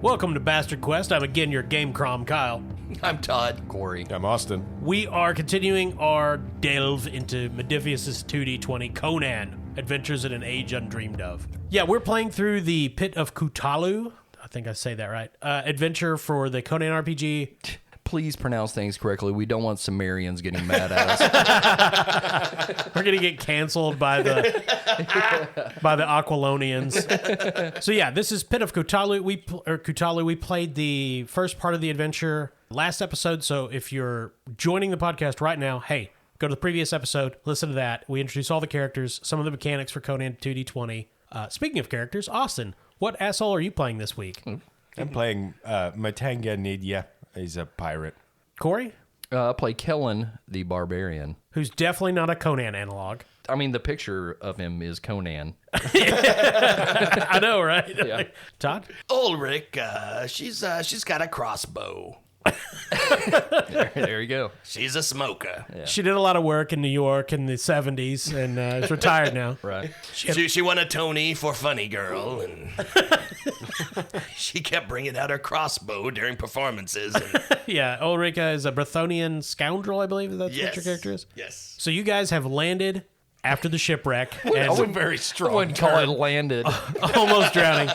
Welcome to Bastard Quest. I'm again your Game Crom, Kyle. I'm Todd. Corey. I'm Austin. We are continuing our delve into Modiphius' 2D20 Conan, Adventures in an Age Undreamed Of. Yeah, we're playing through the Pit of Cthulhu. I think I say that right. Adventure for the Conan RPG. Please pronounce things correctly. We don't want Sumerians getting mad at us. We're going to get canceled by the Aquilonians. So yeah, this is Pit of Cthulhu. We played the first part of the adventure last episode. So if you're joining the podcast right now, hey, go to the previous episode, listen to that. We introduce all the characters, some of the mechanics for Conan 2D20. Speaking of characters, Austin, what asshole are you playing this week? I'm playing Matanga Nidya. He's a pirate. Corey? I play Kellen, the barbarian. Who's definitely not a Conan analog. I mean, the picture of him is Conan. I know, right? Yeah. Todd? Ulrich, she's got a crossbow. There you go. She's a smoker. Yeah. She did a lot of work in New York in the 70s and is retired now. Right. She won a Tony for Funny Girl, and she kept bringing out her crossbow during performances. And Yeah, Ulrika is a Brythonian scoundrel, I believe that's what your character is. Yes. So you guys have landed after the shipwreck I and wouldn't Very strong. I wouldn't call it landed. almost drowning.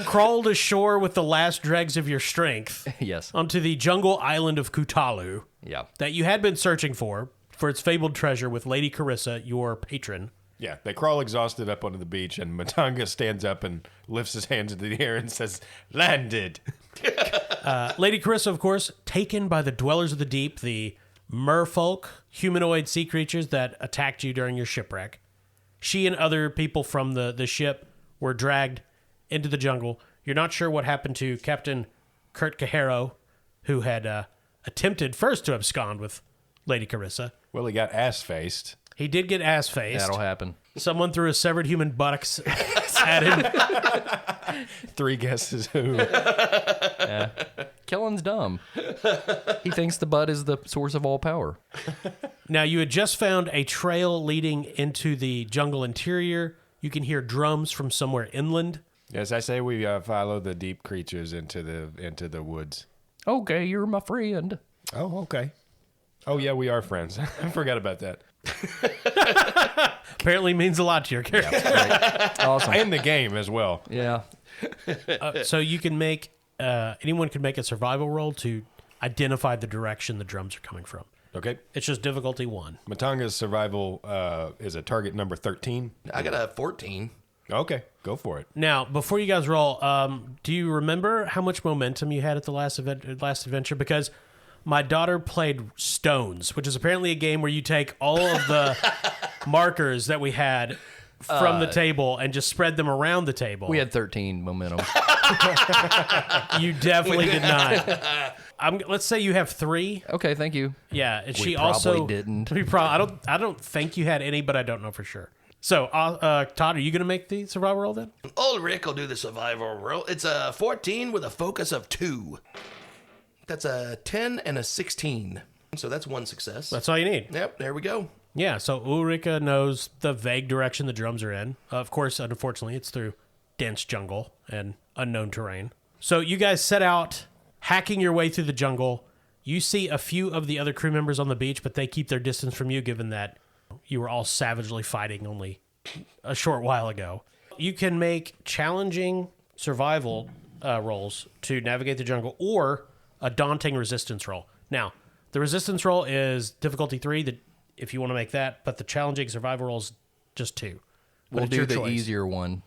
Crawled ashore with the last dregs of your strength Yes. onto the jungle island of Cthulhu Yeah. that you had been searching for its fabled treasure with Lady Carissa, your patron. Yeah, they crawl exhausted up onto the beach, and Matanga stands up and lifts his hands into the air and says, "Landed." Lady Carissa, of course, taken by the dwellers of the deep, the merfolk, humanoid sea creatures that attacked you during your shipwreck. She and other people from the ship were dragged into the jungle. You're not sure what happened to Captain Kurt Cahero, who had attempted first to abscond with Lady Carissa. Well, he got ass-faced. He did get ass-faced. That'll happen. Someone threw a severed human buttocks at him. 3 guesses who. Kellen's dumb. He thinks the butt is the source of all power. Now, you had just found a trail leading into the jungle interior. You can hear drums from somewhere inland. Yes, I say we follow the deep creatures into the woods. Okay, you're my friend. Oh, okay. Oh, yeah, we are friends. I forgot about that. Apparently means a lot to your character. Awesome. And the game as well. Yeah. So you can make, anyone can make a survival roll to identify the direction the drums are coming from. Okay. It's just difficulty 1. Matanga's survival is a target number 13. I got a 14. Okay, go for it. Now, before you guys roll, do you remember how much momentum you had at the last adventure? Because my daughter played Stones, which is apparently a game where you take all of the markers that we had from the table and just spread them around the table. We had 13 momentum. You definitely did not. Let's say you have 3. Okay, thank you. Yeah, and We she probably also didn't. I don't think you had any, but I don't know for sure. So, Todd, are you going to make the survival roll then? Ulrich will do the survival roll. It's a 14 with a focus of 2. That's a 10 and a 16. So that's 1 success. That's all you need. Yep, there we go. Yeah, so Ulrika knows the vague direction the drums are in. Of course, unfortunately, it's through dense jungle and unknown terrain. So you guys set out, hacking your way through the jungle. You see a few of the other crew members on the beach, but they keep their distance from you, given that you were all savagely fighting only a short while ago. You can make challenging survival rolls to navigate the jungle, or a daunting resistance roll. Now, the resistance roll is difficulty 3, if you want to make that, but the challenging survival roll is just 2. We'll it's do your the choice. easier one.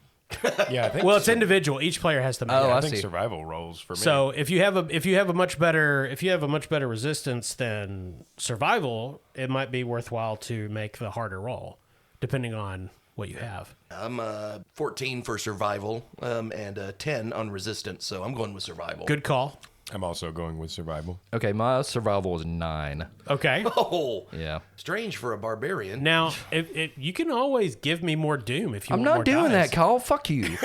Yeah, I think. Well, it's individual. Each player has to make Oh, it. I I think see. survival rolls for me. So if you have a much better resistance than survival, it might be worthwhile to make the harder roll, depending on what you have. I'm 14 for survival and 10 on resistance, so I'm going with survival. Good call. I'm also going with survival. Okay, my survival is 9. Okay. Oh, Yeah. strange for a barbarian. Now, if you can always give me more doom if you I'm want not more doing dice. that, Kyle. Fuck you.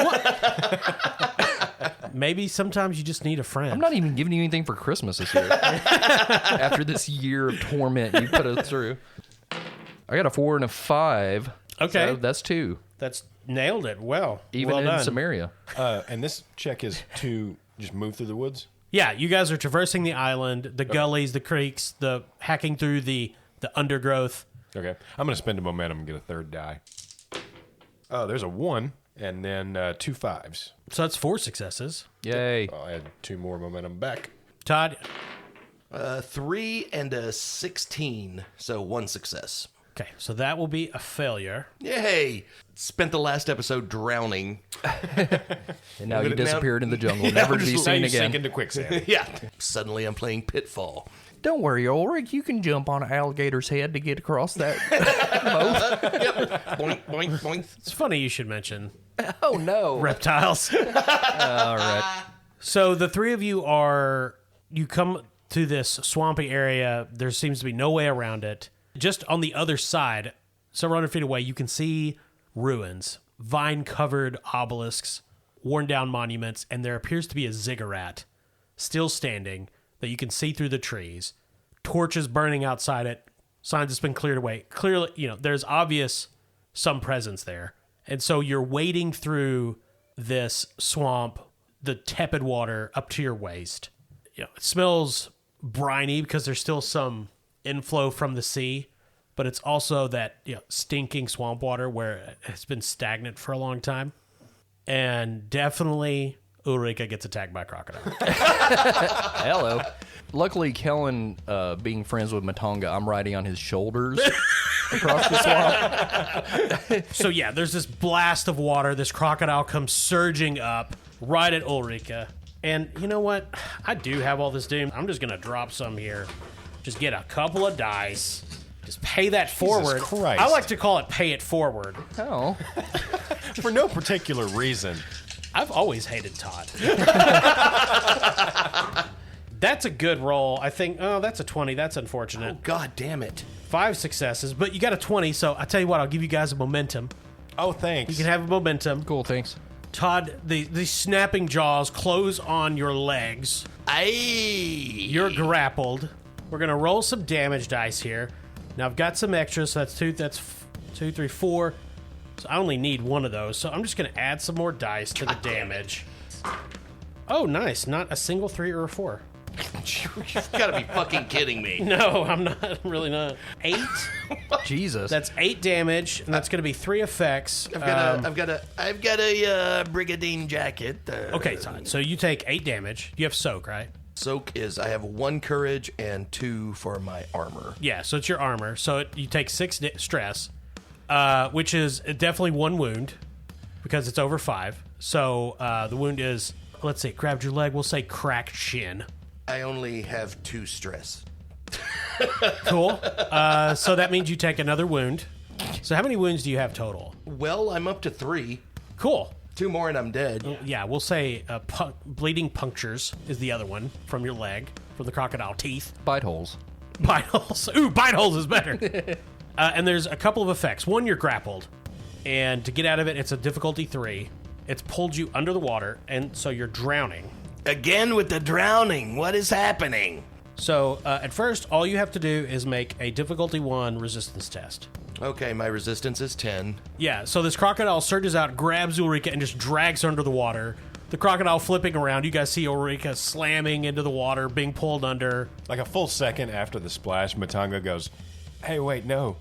Maybe sometimes you just need a friend. I'm not even giving you anything for Christmas this year. After this year of torment you put us through. I got a 4 and a 5. Okay. So that's 2. That's nailed it. Well, Even well in done. Samaria. And this check is to just move through the woods? Yeah, you guys are traversing the island, the gullies, the creeks, the hacking through the undergrowth. Okay. I'm going to spend a momentum and get a third die. Oh, there's a 1 and then 2 5s. So that's 4 successes. Yay. I'll add 2 more momentum back. Todd, 3 and a 16, so 1 success. okay, so that will be a failure. Yay! Spent the last episode drowning. And now you Now- disappeared in the jungle, Yeah, never I'm to be just seen Now you again. sink into quicksand. Yeah. Suddenly I'm playing Pitfall. Don't worry, Ulrich. You can jump on an alligator's head to get across that. Boink, boink, boink. It's funny you should mention Oh, no. reptiles. All right. So the three of you you come to this swampy area. There seems to be no way around it. Just on the other side, several hundred feet away, you can see ruins, vine-covered obelisks, worn-down monuments, and there appears to be a ziggurat still standing that you can see through the trees. Torches burning outside it. Signs it's been cleared away. Clearly, there's obvious some presence there. And so you're wading through this swamp, the tepid water up to your waist. It smells briny because there's still some inflow from the sea, but it's also that stinking swamp water where it's been stagnant for a long time. And definitely Ulrika gets attacked by a crocodile. Hello. Luckily, Kellen, being friends with Matonga, I'm riding on his shoulders across the swamp. So yeah, there's this blast of water. This crocodile comes surging up right at Ulrika. And you know what? I do have all this doom. I'm just going to drop some here. Just get a couple of dice. Just pay that forward. Christ. I like to call it pay it forward. Oh. For no particular reason. I've always hated Todd. That's a good roll. I think, that's a 20. That's unfortunate. Oh, God damn it. 5 successes, but you got a 20, so I tell you what, I'll give you guys a momentum. Oh, thanks. You can have a momentum. Cool, thanks. Todd, the snapping jaws close on your legs. Aye. You're grappled. We're going to roll some damage dice here. Now, I've got some extras, so that's 2, 3, 4. So I only need one of those, so I'm just going to add some more dice to the damage. Oh, nice. Not a single 3 or a 4. You've got to be fucking kidding me. No, I'm not. I'm really not. 8. Jesus. That's 8 damage, and that's going to be 3 effects. I've got a Brigadine jacket. Okay, Todd. So you take 8 damage. You have soak, right? Soak is I have 1 courage and 2 for my armor. Yeah, so it's your armor. So you take 6 stress, which is definitely 1 wound because it's over 5. So the wound is, let's see, grabbed your leg. We'll say cracked shin. I only have 2 stress. Cool. So that means you take another wound. So how many wounds do you have total? Well, I'm up to 3. Cool. 2 more and I'm dead. Yeah, we'll say bleeding punctures is the other one from your leg, from the crocodile teeth. Bite holes. Bite holes. Ooh, bite holes is better. And there's a couple of effects. One, you're grappled. And to get out of it, it's a difficulty 3. It's pulled you under the water, and so you're drowning. Again with the drowning. What is happening? So at first, all you have to do is make a difficulty 1 resistance test. Okay, my resistance is 10. Yeah, so this crocodile surges out, grabs Ulrika, and just drags her under the water. The crocodile flipping around. You guys see Ulrika slamming into the water, being pulled under. Like a full second after the splash, Matanga goes, "Hey, wait, no."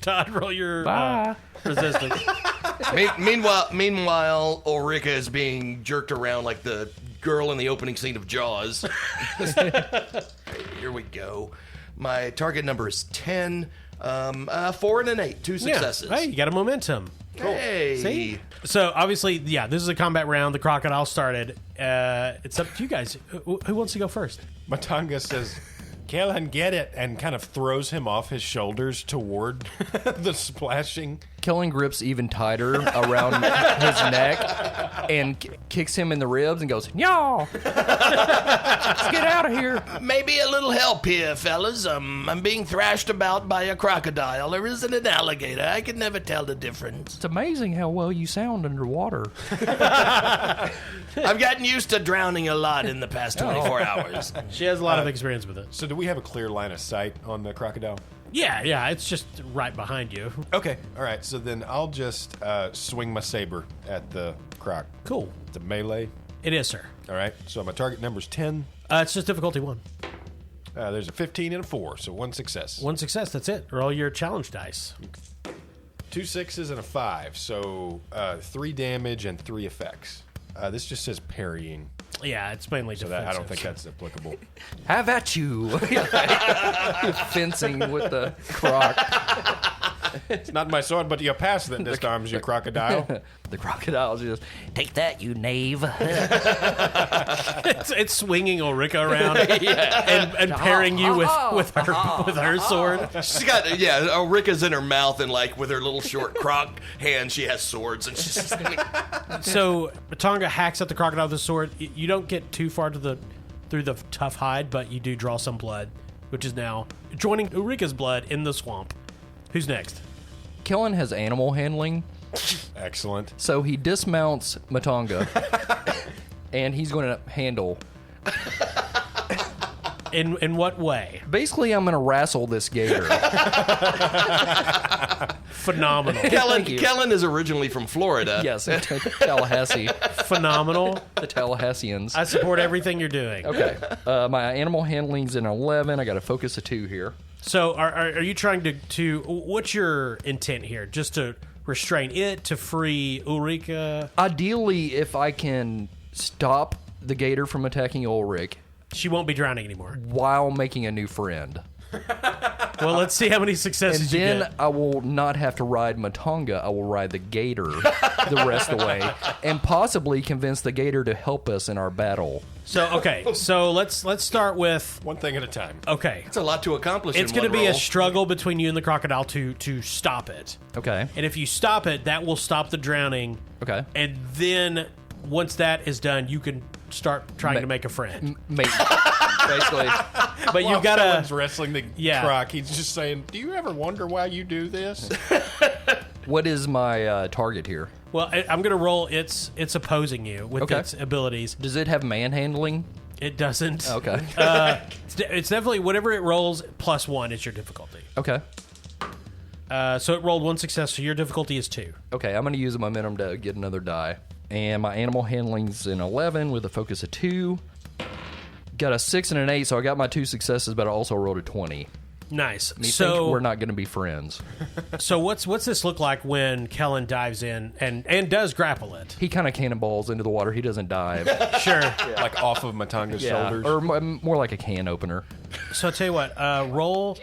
Todd, roll your Bye. resistance. Meanwhile, Ulrika is being jerked around like the girl in the opening scene of Jaws. Here we go. My target number is 10. 4 and an 8. 2 successes. Yeah. Hey, you got a momentum. Hey. See? So, obviously, yeah, this is a combat round. The crocodile started. It's up to you guys. Who wants to go first? Matanga says, "Kellen, get it," and kind of throws him off his shoulders toward the splashing. Kellen grips even tighter around his neck and kicks him in the ribs and goes, "Y'all, let's get out of here." Maybe a little help here, fellas. I'm being thrashed about by a crocodile. There isn't an alligator. I can never tell the difference. It's amazing how well you sound underwater. I've gotten used to drowning a lot in the past 24 hours. She has a lot of experience with it. So do we have a clear line of sight on the crocodile? Yeah, it's just right behind you. Okay, all right. So then I'll just swing my saber at the croc. Cool. It's a melee. It is, sir. All right. So my target number's 10. It's just difficulty 1. There's a 15 and a 4, so 1 success. 1 success, that's it. Roll your challenge dice. 2 6s and a 5, so 3 damage and 3 effects. This just says parrying, Yeah, it's mainly so defensive. that I don't think that's applicable. Have at you. Fencing with the croc. It's not my sword, but your pass that disarms you, crocodile. The crocodile just, take that, you knave. It's swinging Ulrika around and pairing you with her sword. She's got, Ulrika's in her mouth, and like with her little short croc hand, she has swords, and she's just So Matonga hacks at the crocodile with the sword. You don't get too far through the tough hide, but you do draw some blood, which is now joining Ulrika's blood in the swamp. Who's next? Kellen has animal handling, Excellent. so he dismounts Matonga, and he's going to handle. In what way? Basically, I'm going to wrestle this gator. Phenomenal. Thank you. Kellen is originally from Florida. Yes, Tallahassee. Phenomenal. The Tallahasseans. I support everything you're doing. Okay. My animal handling's an 11. I got a focus of 2 here. So are you trying to what's your intent here? Just to restrain it, to free Ulrika? Ideally, if I can stop the gator from attacking Ulrich She won't be drowning anymore. while making a new friend. Well, let's see how many And successes you then get. I will not have to ride Matonga. I will ride the gator the rest of the way, and possibly convince the gator to help us in our battle. So let's start with One thing at a time. okay. It's a lot to accomplish. It's going to be a struggle between you and the crocodile to stop it. Okay. And if you stop it, that will stop the drowning. Okay. And then once that is done, you can start trying to make a friend. Basically. But you've got Kellen's to. wrestling the croc. He's just saying, "Do you ever wonder why you do this?" What is my target here? Well, I'm going to roll. It's opposing you with Okay. its abilities. Does it have manhandling? It doesn't. Okay. It's definitely whatever it rolls +1 is your difficulty. Okay. So it rolled 1 success, so your difficulty is 2. Okay, I'm going to use the momentum to get another die. And my animal handling's an 11 with a focus of 2. Got a 6 and an 8, so I got my 2 successes, but I also rolled a 20. Nice. Me So think we're not going to be friends. So what's this look like when Kellen dives in and does grapple it? He kind of cannonballs into the water. He doesn't dive. Sure. Like off of Matonga's shoulders. Or more like a can opener. So I'll tell you what. Roll.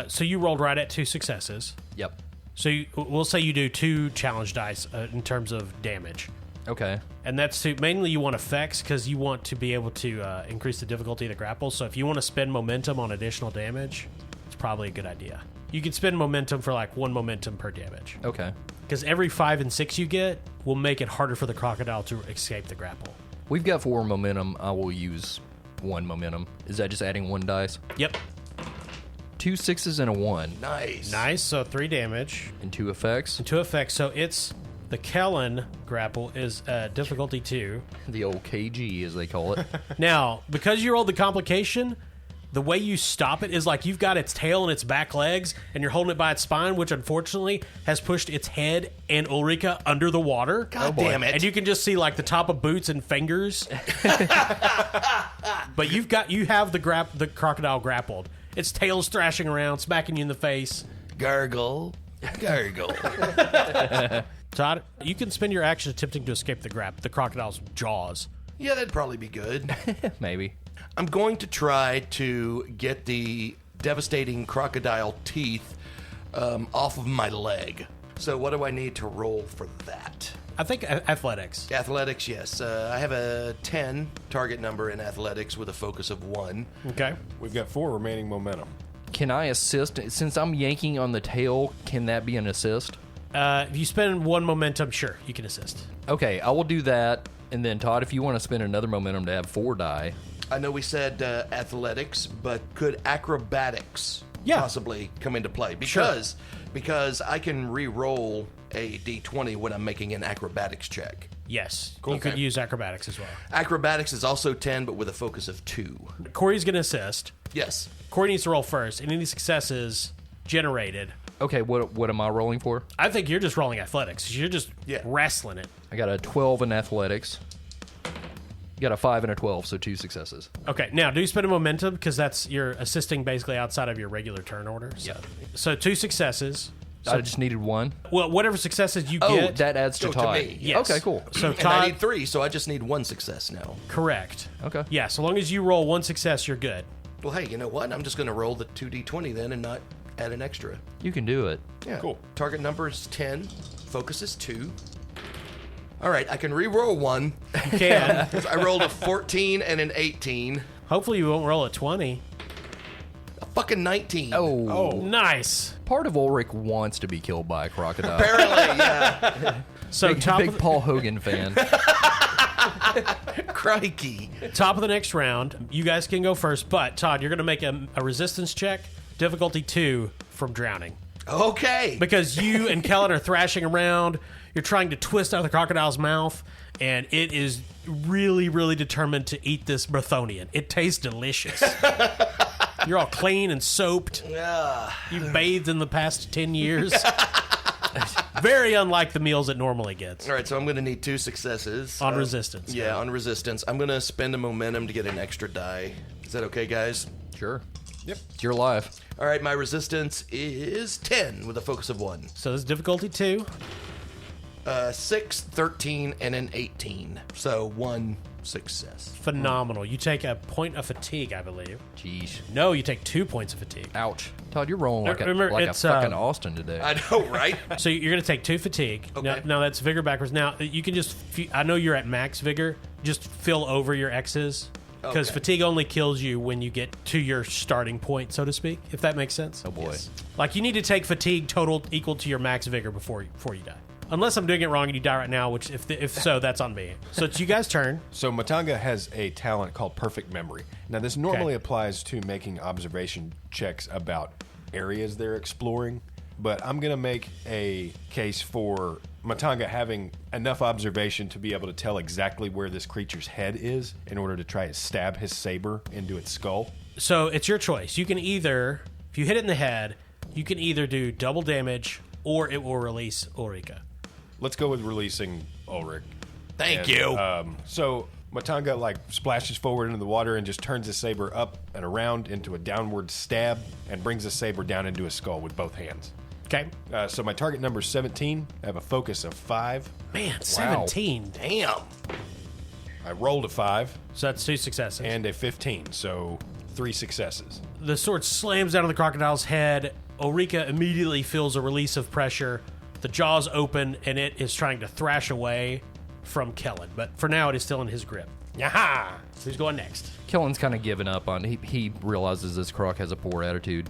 So you rolled right at 2 successes. Yep. So we'll say you do 2 challenge dice in terms of damage. Okay. And that's mainly you want effects because you want to be able to increase the difficulty of the grapple. So if you want to spend momentum on additional damage, it's probably a good idea. You can spend momentum for like 1 momentum per damage. Okay. Because every 5 and 6 you get will make it harder for the crocodile to escape the grapple. We've got 4 momentum. I will use 1 momentum. Is that just adding 1 dice? Yep. 2 6s and a 1. Nice. Nice. So 3 damage. And 2 effects. 2 effects. So it's the Kellen grapple is difficulty 2. The old KG, as they call it. Now, because you rolled the complication, the way you stop it is like you've got its tail and its back legs, and you're holding it by its spine, which unfortunately has pushed its head and Ulrika under the water. God damn it. And you can just see like the top of boots and fingers. But you have the crocodile grappled. Its tail's thrashing around, smacking you in the face. Gargle. Todd, you can spend your action attempting to escape the crocodile's jaws. Yeah, that'd probably be good. Maybe. I'm going to try to get the devastating crocodile teeth off of my leg. So what do I need to roll for that? I think athletics. Athletics, yes. I have a 10 target number in athletics with a focus of 1. Okay. We've got 4 remaining momentum. Can I assist? Since I'm yanking on the tail, can that be an assist? If you spend 1 momentum, sure, you can assist. Okay, I will do that. And then, Todd, if you want to spend another momentum to have 4 die. I know we said athletics, but could acrobatics possibly come into play? Because I can re-roll a d20 when I'm making an acrobatics check. Yes. Cool. You could use acrobatics as well. Acrobatics is also 10, but with a focus of 2. Corey's going to assist. Yes. Corey needs to roll first, and any successes generated. Okay, what am I rolling for? I think you're just rolling athletics. You're just wrestling it. I got a 12 in athletics. You got a 5 and a 12, so 2 successes. Okay, now do you spend a momentum because you're assisting basically outside of your regular turn order. So 2 successes. I just needed 1. Well, whatever successes you Oh, get. that adds to Go to Todd. me. Yes. Okay, cool. So And I Todd, need 3, so I just need 1 success now. correct. Okay. Yeah, so long as you roll 1 success, you're good. Well, hey, you know what? I'm just going to roll the 2d20 then and not add an extra. You can do it. Yeah. Cool. Target number is 10. Focus is 2. All right, I can re-roll 1. You can. I rolled a 14 and an 18. Hopefully you won't roll a 20. A fucking 19. Oh. Nice. Part of Ulrich wants to be killed by a crocodile. Apparently, yeah. So Big Paul Hogan fan. Crikey. top of the next round, you guys can go first, but Todd, you're going to make a resistance check, difficulty 2 from drowning. Okay. Because you and Kellen are thrashing around, you're trying to twist out the crocodile's mouth, and it is really, really determined to eat this Brythonian. It tastes delicious. You're all clean and soaped. You've bathed in the past 10 years. Very unlike the meals it normally gets. All right, so I'm going to need 2 successes. On resistance. Yeah, on resistance. I'm going to spend a momentum to get an extra die. Is that okay, guys? Sure. Yep. It's your life. All right, my resistance is 10 with a focus of 1. So this is difficulty 2. 6, 13, and an 18. So 1 success. Phenomenal. You take a point of fatigue, I believe. Jeez. No, you take 2 points of fatigue. Ouch. Todd, you're rolling like Remember, a it's, fucking Austin today. I know, right? So you're going to take 2 fatigue. Okay. Now that's vigor backwards. Now you can just, I know you're at max vigor, just fill over your X's. Because Okay. fatigue only kills you when you get to your starting point, so to speak, if that makes sense. Oh, boy. Yes. Like you need to take fatigue total equal to your max vigor before you die. Unless I'm doing it wrong and you die right now, which if so, that's on me. So it's you guys' turn. So Matanga has a talent called perfect memory. Now this normally Okay. applies to making observation checks about areas they're exploring, but I'm going to make a case for Matanga having enough observation to be able to tell exactly where this creature's head is in order to try to stab his saber into its skull. So it's your choice. You can either, if you hit it in the head, you can either do double damage or it will release Ulrika. Let's go with releasing Ulrich. Thank And, you. So Matanga splashes forward into the water and just turns his saber up and around into a downward stab and brings the saber down into his skull with both hands. Okay. So my target number is 17. I have a focus of 5. Man, 17. Damn. I rolled a 5 So that's 2 successes. and a 15, so 3 successes. The sword slams down on the crocodile's head. Ulrika immediately feels a release of pressure. The jaws open, and it is trying to thrash away from Kellen. But for now, it is still in his grip. Yaha! Who's going next? Kellen's kind of given up on. He realizes this croc has a poor attitude.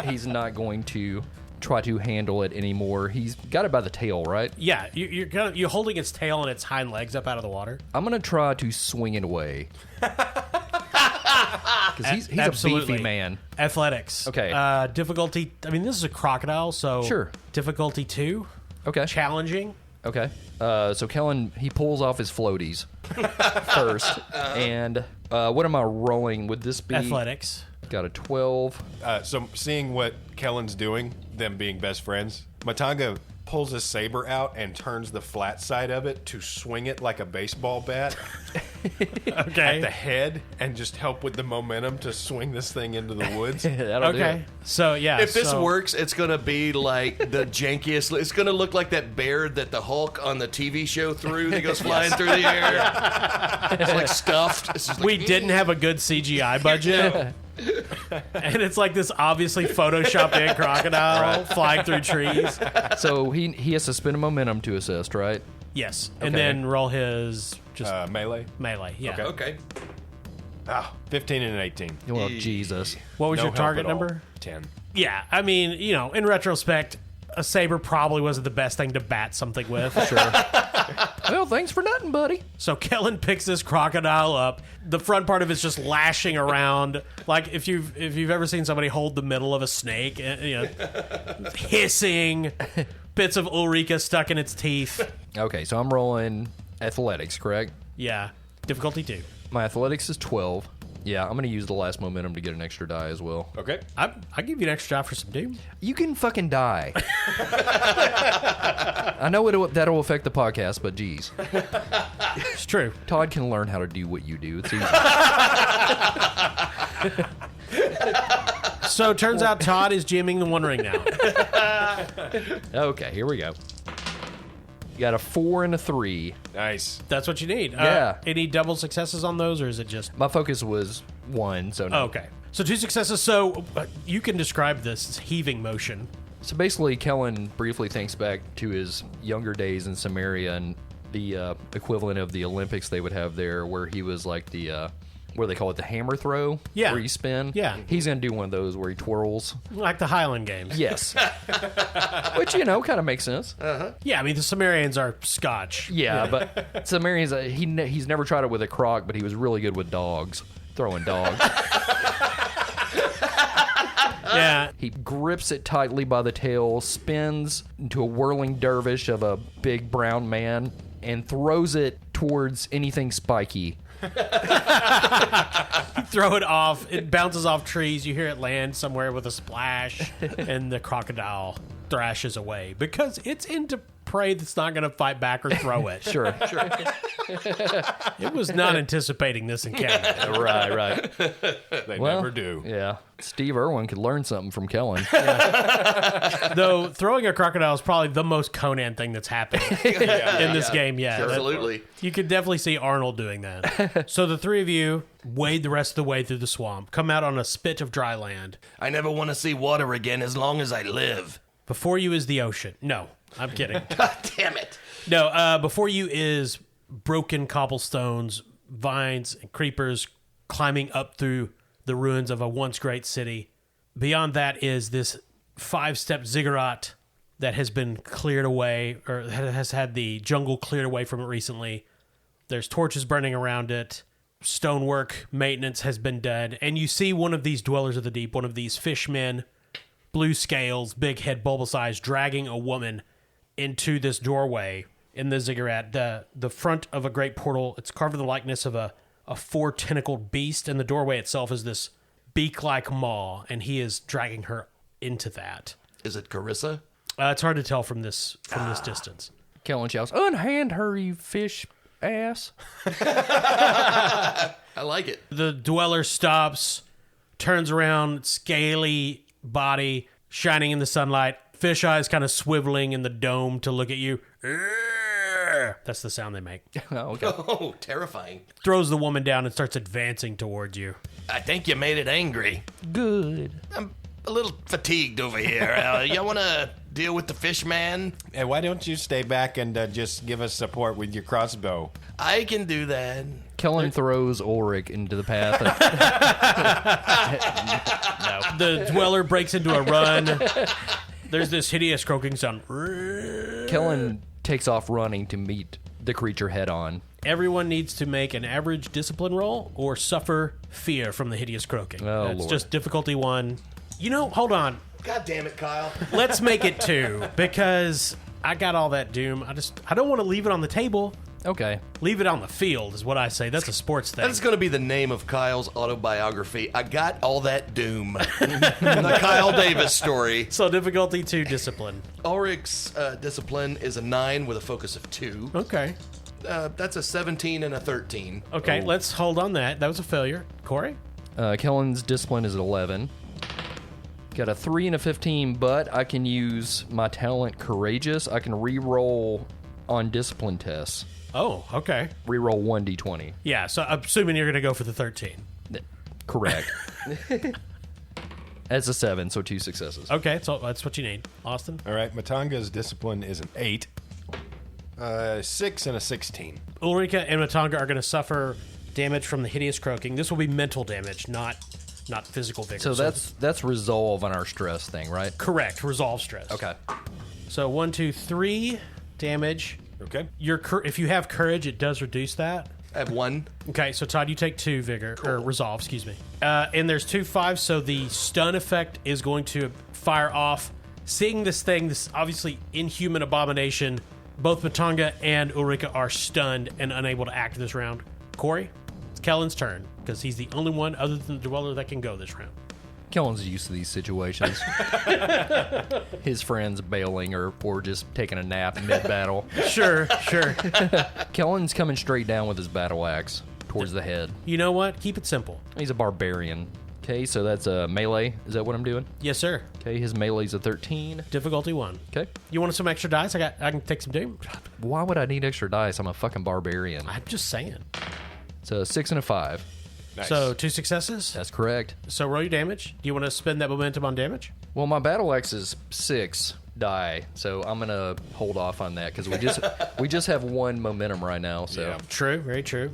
He's not going to try to handle it anymore. He's got it by the tail, right? Yeah, you're holding its tail and its hind legs up out of the water. I'm gonna try to swing it away. Because he's a Absolutely. beefy man. Athletics. Okay. Difficulty. I mean, this is a crocodile, so Sure. Difficulty 2. Okay. Challenging. Okay. So Kellen, he pulls off his floaties first. And what am I rolling? Would this be? Athletics. Got a 12. So seeing what Kellen's doing, them being best friends, Matanga pulls his saber out and turns the flat side of it to swing it like a baseball bat at the Okay. head and just help with the momentum to swing this thing into the woods. That'll do Okay. it. So yeah. If this so- works, it's going to be like the jankiest. It's going to look like that bear that the Hulk on the TV show threw that goes flying through the air. It's like stuffed. It's just like, we didn't have a good CGI budget. And it's like this obviously photoshopped in crocodile flying through trees. So he has to spend a momentum to assist, right? Yes. And Okay. then roll his just Melee. melee. Yeah. Okay. 15 and an 18. Well, Jesus. What was No your help target at all. number? 10. Yeah. I mean, in retrospect, a saber probably wasn't the best thing to bat something with. Sure. Well, thanks for nothing, buddy. So Kellen picks this crocodile up. The front part of it's just lashing around, like if you've ever seen somebody hold the middle of a snake, hissing, bits of Ulrika stuck in its teeth. Okay, so I'm rolling athletics, correct? Yeah, difficulty 2. My athletics is 12. Yeah, I'm going to use the last momentum to get an extra die as well. Okay. I give you an extra die for some doom. You can fucking die. I know that'll affect the podcast, but geez. It's true. Todd can learn how to do what you do. It's easy. So it turns out Todd is jamming the One Ring now. Okay, here we go. You got a 4 and a 3. Nice. That's what you need. Yeah. Any double successes on those, or is it just... My focus was 1, so no. Oh, okay. So 2 successes. So you can describe this heaving motion. So basically, Kellen briefly thinks back to his younger days in Samaria and the equivalent of the Olympics they would have there, where he was like the, what do they call it, the hammer throw? Yeah. Where you spin? Yeah. He's going to do one of those where he twirls. Like the Highland Games. Yes. Which, kind of makes sense. Yeah, I mean, the Sumerians are Scotch. Yeah, but Sumerians, he's never tried it with a croc, but he was really good with dogs, throwing dogs. Yeah. He grips it tightly by the tail, spins into a whirling dervish of a big brown man, and throws it towards anything spiky. Throw it off. It bounces off trees. You hear it land somewhere with a splash, and the crocodile thrashes away because it's into prey that's not going to fight back or throw it. Sure. It was not anticipating this encounter. Right. They Well, never do. Yeah. Steve Irwin could learn something from Kellen. Though throwing a crocodile is probably the most Conan thing that's happened in this game. Yeah, Absolutely. You could definitely see Arnold doing that. So the three of you wade the rest of the way through the swamp, come out on a spit of dry land. I never want to see water again as long as I live. Before you is the ocean. No, I'm kidding. God damn it. No, before you is broken cobblestones, vines, and creepers climbing up through the ruins of a once great city. Beyond that is this 5-step ziggurat that has been cleared away, or has had the jungle cleared away from it recently. There's torches burning around it. Stonework maintenance has been done. And you see one of these dwellers of the deep, one of these fishmen, blue scales, big head, bulbous eyes, dragging a woman into this doorway in the ziggurat. The front of a great portal, it's carved in the likeness of a 4-tentacled beast, and the doorway itself is this beak-like maw, and he is dragging her into that. Is it Carissa? It's hard to tell from this distance. Kellen shouts, "Unhand her, you fish ass." I like it. The dweller stops, turns around, scaly body shining in the sunlight, fish eyes kind of swiveling in the dome to look at you. That's the sound they make. Oh, okay. Oh, terrifying. Throws the woman down and starts advancing towards you. I think you made it angry. Good. I'm a little fatigued over here. You want to deal with the fish man? And why don't you stay back and just give us support with your crossbow? I can do that. Kellen throws Ulrich into the path. The dweller breaks into a run. There's this hideous croaking sound. Kellen takes off running to meet the creature head on. Everyone needs to make an average discipline roll or suffer fear from the hideous croaking. Oh, It's Lord. just difficulty 1. Hold on. God damn it, Kyle. Let's make it 2 because I got all that doom. I don't want to leave it on the table. Okay. Leave it on the field is what I say. That's a sports thing. That's going to be the name of Kyle's autobiography. I got all that doom. The Kyle Davis story. So difficulty 2, discipline. Ulrich's discipline is a 9 with a focus of 2. Okay. That's a 17 and a 13. Okay, let's hold on that. That was a failure. Corey? Kellen's discipline is at 11. Got a 3 and a 15, but I can use my talent Courageous. I can re-roll on discipline tests. Oh, okay. Re-roll 1d20. Yeah, so I'm assuming you're going to go for the 13. Correct. That's a 7, so 2 successes. Okay, so that's what you need. Austin? All right, Matanga's discipline is an 8. 6 and a 16. Ulrika and Matanga are going to suffer damage from the hideous croaking. This will be mental damage, not physical vigor. So that's resolve on our stress thing, right? correct. Resolve stress. Okay. So 1, 2, 3 damage. Okay. If you have courage, it does reduce that. I have 1. Okay, so Todd, you take 2 vigor or resolve, excuse me. And there's 2 5s, so the stun effect is going to fire off. Seeing this thing, this obviously inhuman abomination, both Matanga and Ulrika are stunned and unable to act this round. Corey, it's Kellen's turn. because he's the only one other than the Dweller that can go this round. Kellen's used to these situations. His friends bailing or just taking a nap mid-battle. Sure. Kellen's coming straight down with his battle axe towards the head. You know what? Keep it simple. He's a barbarian. Okay, so that's a melee. Is that what I'm doing? Yes, sir. Okay, his melee's a 13. Difficulty 1. Okay. You want some extra dice? I can take some damage. Why would I need extra dice? I'm a fucking barbarian. I'm just saying. It's a 6 and a 5. Nice. So 2 successes. That's correct. So roll your damage. Do you want to spend that momentum on damage? Well, my battle axe is 6 die, so I'm gonna hold off on that because we just have 1 momentum right now. So Yeah. True. Very true.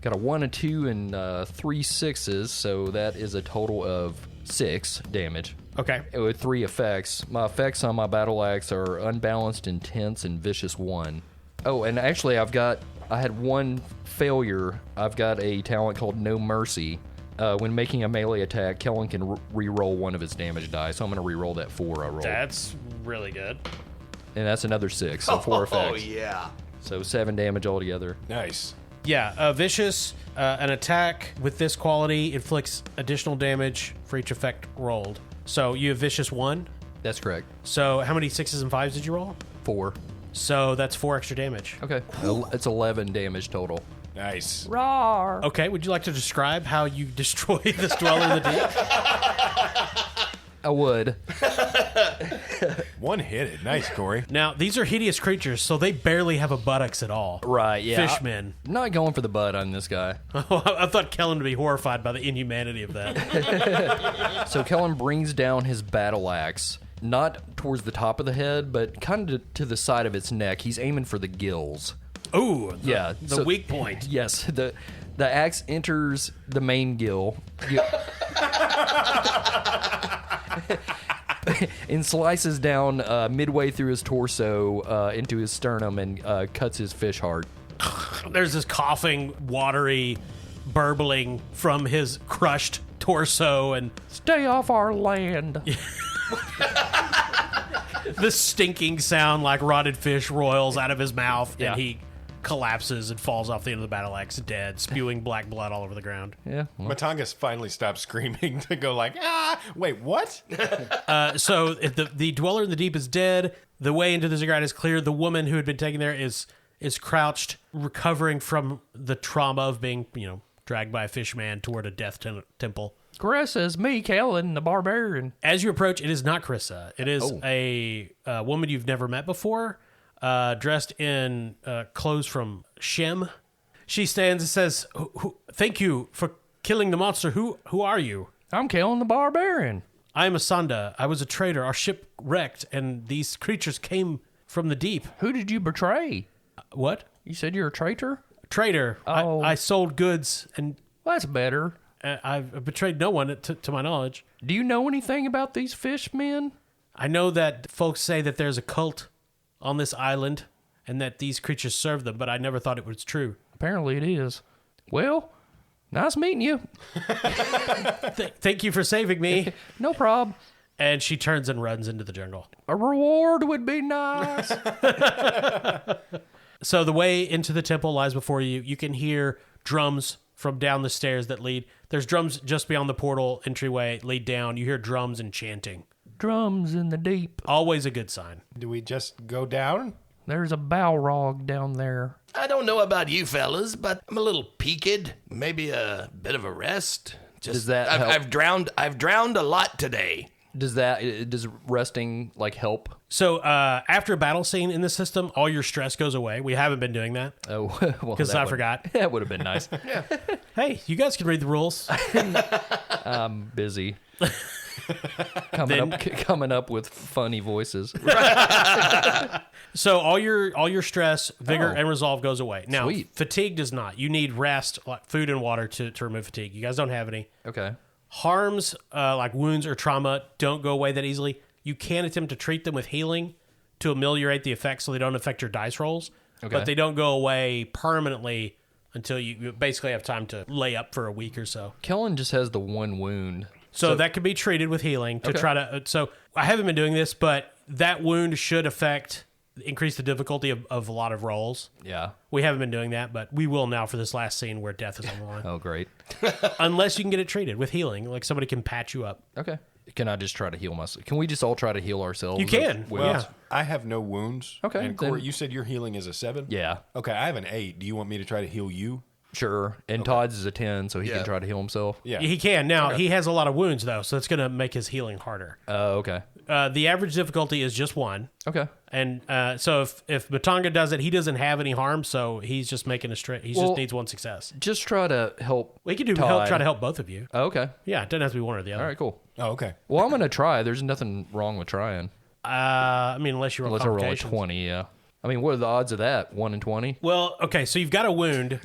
got a 1, a 2, and 3 6s, so that is a total of 6 damage. Okay. With 3 effects. My effects on my battle axe are Unbalanced, Intense, and Vicious 1. Oh, and actually I had 1 failure. I've got a talent called No Mercy. When making a melee attack, Kellen can re-roll 1 of his damage die, so I'm going to re-roll that 4 I rolled. That's really good. And that's another 6, so 4 effects. Oh, yeah. So 7 damage altogether. Nice. Yeah, vicious. An attack with this quality inflicts additional damage for each effect rolled. So you have vicious 1. That's correct. So how many 6s and 5s did you roll? 4. So that's 4 extra damage. Okay. It's 11 damage total. Nice. Rawr. Okay, would you like to describe how you destroy this Dweller in the Deep? I would. One-hitted. Nice, Corey. Now, these are hideous creatures, so they barely have a buttocks at all. Right, yeah. Fishmen. I'm not going for the butt on this guy. I thought Kellen would be horrified by the inhumanity of that. So Kellen brings down his battle axe, not towards the top of the head, but kind of to the side of its neck. He's aiming for the gills. Ooh, Yeah, the so- weak point. Yes, the axe enters the main gill. And slices down midway through his torso into his sternum and cuts his fish heart. There's this coughing, watery, burbling from his crushed torso, and Stay off our land. the stinking sound like rotted fish roils out of his mouth, Yeah. and he collapses and falls off the end of the battle axe dead, spewing black blood all over the ground. Yeah. well, Matangas finally stopped screaming to go like, wait, what? So if the Dweller in the Deep is dead. The way into the ziggurat is clear. The woman who had been taken there is crouched, recovering from the trauma of being, dragged by a fish man toward a death temple. Carissa's me, Kellen, the barbarian. As you approach, it is not Carissa. It is a woman you've never met before, dressed in clothes from Shem. She stands and says, "Thank you for killing the monster. Who are you?" I'm Kellen the barbarian. I am Asanda. I was a trader. Our ship wrecked, and these creatures came from the deep. Who did you betray? What? You said you're a traitor? Trader. Oh. I sold goods, and Well, that's better. I've betrayed no one to my knowledge. Do you know anything about these fish men? I know that folks say that there's a cult on this island and that these creatures serve them, but I never thought it was true. Apparently it is. Well, nice meeting you. Thank you for saving me. No problem. And she turns and runs into the jungle. A reward would be nice. So the way into the temple lies before you. You can hear drums from down the stairs that lead. There's drums just beyond the portal entryway, lead down. You hear drums and chanting. Drums in the deep. Always a good sign. Do we just go down? There's a Balrog down there. I don't know about you fellas, but I'm a little peaked. Maybe a bit of a rest. Does that I've, help? I've drowned a lot today. Does resting help? So after a battle scene in the system, all your stress goes away. We haven't been doing that Oh, well, because that I would- forgot. That would have been nice. Hey, you guys can read the rules. I'm busy. coming up with funny voices. So all your stress, vigor, and resolve goes away. Now, Sweet. fatigue does not. You need rest, like food and water, to remove fatigue. You guys don't have any. Okay. Harms like wounds or trauma don't go away that easily. You can attempt to treat them with healing to ameliorate the effects so they don't affect your dice rolls. Okay. But they don't go away permanently until you basically have time to lay up for a week or so. Kellen just has the one wound. So that could be treated with healing to Okay. try to. So I haven't been doing this, but that wound should affect increase the difficulty of a lot of rolls. Yeah. We haven't been doing that, but we will now for this last scene where death is on the line. Oh, great. Unless you can get it treated with healing, like somebody can patch you up. Okay. Can I just try to heal myself? Can we just all try to heal ourselves? You can. With- Yeah. I have no wounds. Okay, And Corey, then- you said your healing is a 7? Yeah. Okay, I have an 8. Do you want me to try to heal you? Sure. And Todd's is a 10, so he Yeah. can try to heal himself. Yeah. He can. Now, he has a lot of wounds, though, so it's going to make his healing harder. Okay. The average difficulty is just 1. Okay. And so if Matanga does it, he doesn't have any harm, so he's just making a straight. He Well- just needs 1 success. Just try to help. We can do Todd. try to help both of you. Oh, okay. Yeah, it doesn't have to be one or the other. All right, cool. Oh, okay. Well, I'm going to try. There's nothing wrong with trying. I mean, unless you roll Unless I roll a complications. 20, yeah. I mean, what are the odds of that? 1 in 20? Well, okay, so you've got a wound,